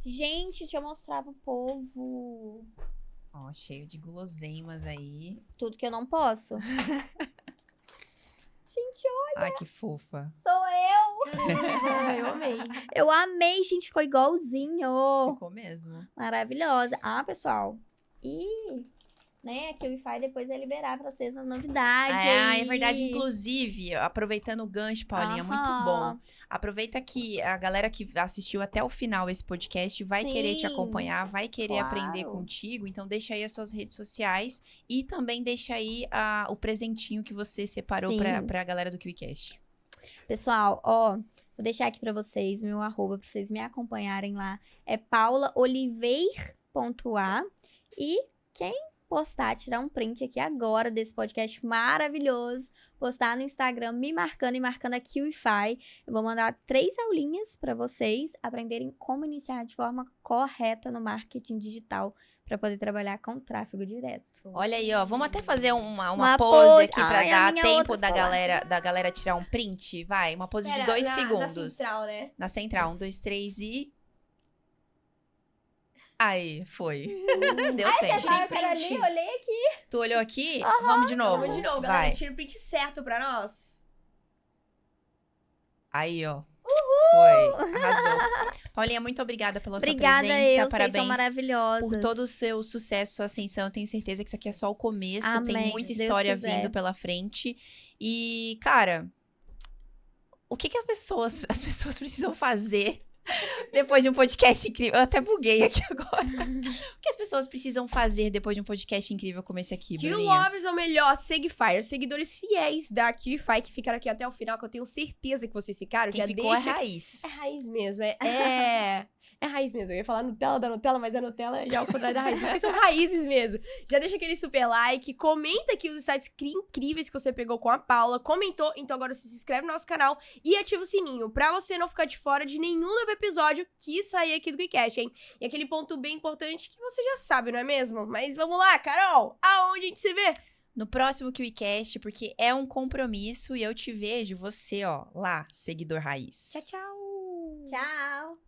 Gente, deixa eu mostrar pro povo. Ó, cheio de guloseimas aí. Tudo que eu não posso. Gente, Ai, que fofa. sou eu. Eu amei. Eu amei, gente. Ficou igualzinho. Ficou mesmo. Maravilhosa. Ah, pessoal. E, né, a QIFI depois vai liberar pra vocês a novidade. Ah, é aí. verdade. Inclusive, aproveitando o gancho, Paulinha, muito bom. Aham. Aproveita que a galera que assistiu até o final esse podcast vai querer te Sim, acompanhar, vai querer aprender claro. contigo. Então, deixa aí as suas redes sociais e também deixa aí o presentinho que você separou Sim. pra galera do KiwiCast. Pessoal, ó, vou deixar aqui pra vocês meu arroba pra vocês me acompanharem lá. É paulaoliveira.a. E quem postar, tirar um print aqui agora desse podcast maravilhoso, postar no Instagram me marcando e marcando a QIFI, eu vou mandar 3 aulinhas pra vocês aprenderem como iniciar de forma correta no marketing digital pra poder trabalhar com tráfego direto. Olha aí, ó. Vamos até fazer uma Uma pose pose. aqui pra Ai, a dar minha tempo outra da foi lá. galera tirar um print. Vai, uma pose de Pera, 2 na segundos. central, né? Na central. 1, 2, 3 e. Aí, foi. Deu tempo. tirei Pera ali, print. olhei aqui. Tu olhou aqui? Vamos de novo. Vamos de novo, galera. Vai. Tira o print certo pra nós. Aí, ó. Foi. Arrasou. Paulinha, muito obrigada pela sua Obrigada, presença. vocês são Parabéns maravilhosas. por todo o seu sucesso, sua ascensão. Eu tenho certeza que isso aqui é só o começo. Tem Amém, muita se Deus história quiser. vindo pela frente. E, cara, o que as pessoas precisam fazer depois de um podcast incrível? Eu até buguei aqui agora. O que as pessoas precisam fazer depois de um podcast incrível como esse aqui, Bruninha? QLovers é o melhor Segfire, os seguidores fiéis da QFI que ficaram aqui até o final, que eu tenho certeza que vocês ficaram. Quem já ficou deixa... é raiz. É raiz mesmo, é raiz mesmo. Eu ia falar Nutella da Nutella, mas a Nutella já é o contrário da raiz. Vocês são raízes mesmo. Já deixa aquele super like, comenta aqui os insights incríveis que você pegou com a Paula, comentou, então agora você se inscreve no nosso canal e ativa o sininho pra você não ficar de fora de nenhum novo episódio que sair aqui do KiwiCast, hein? E aquele ponto bem importante que você já sabe, não é mesmo? Mas vamos lá, Carol, aonde a gente se vê? No próximo KiwiCast, porque é um compromisso e eu te vejo, você, ó, lá, seguidor raiz. Tchau, tchau! Tchau.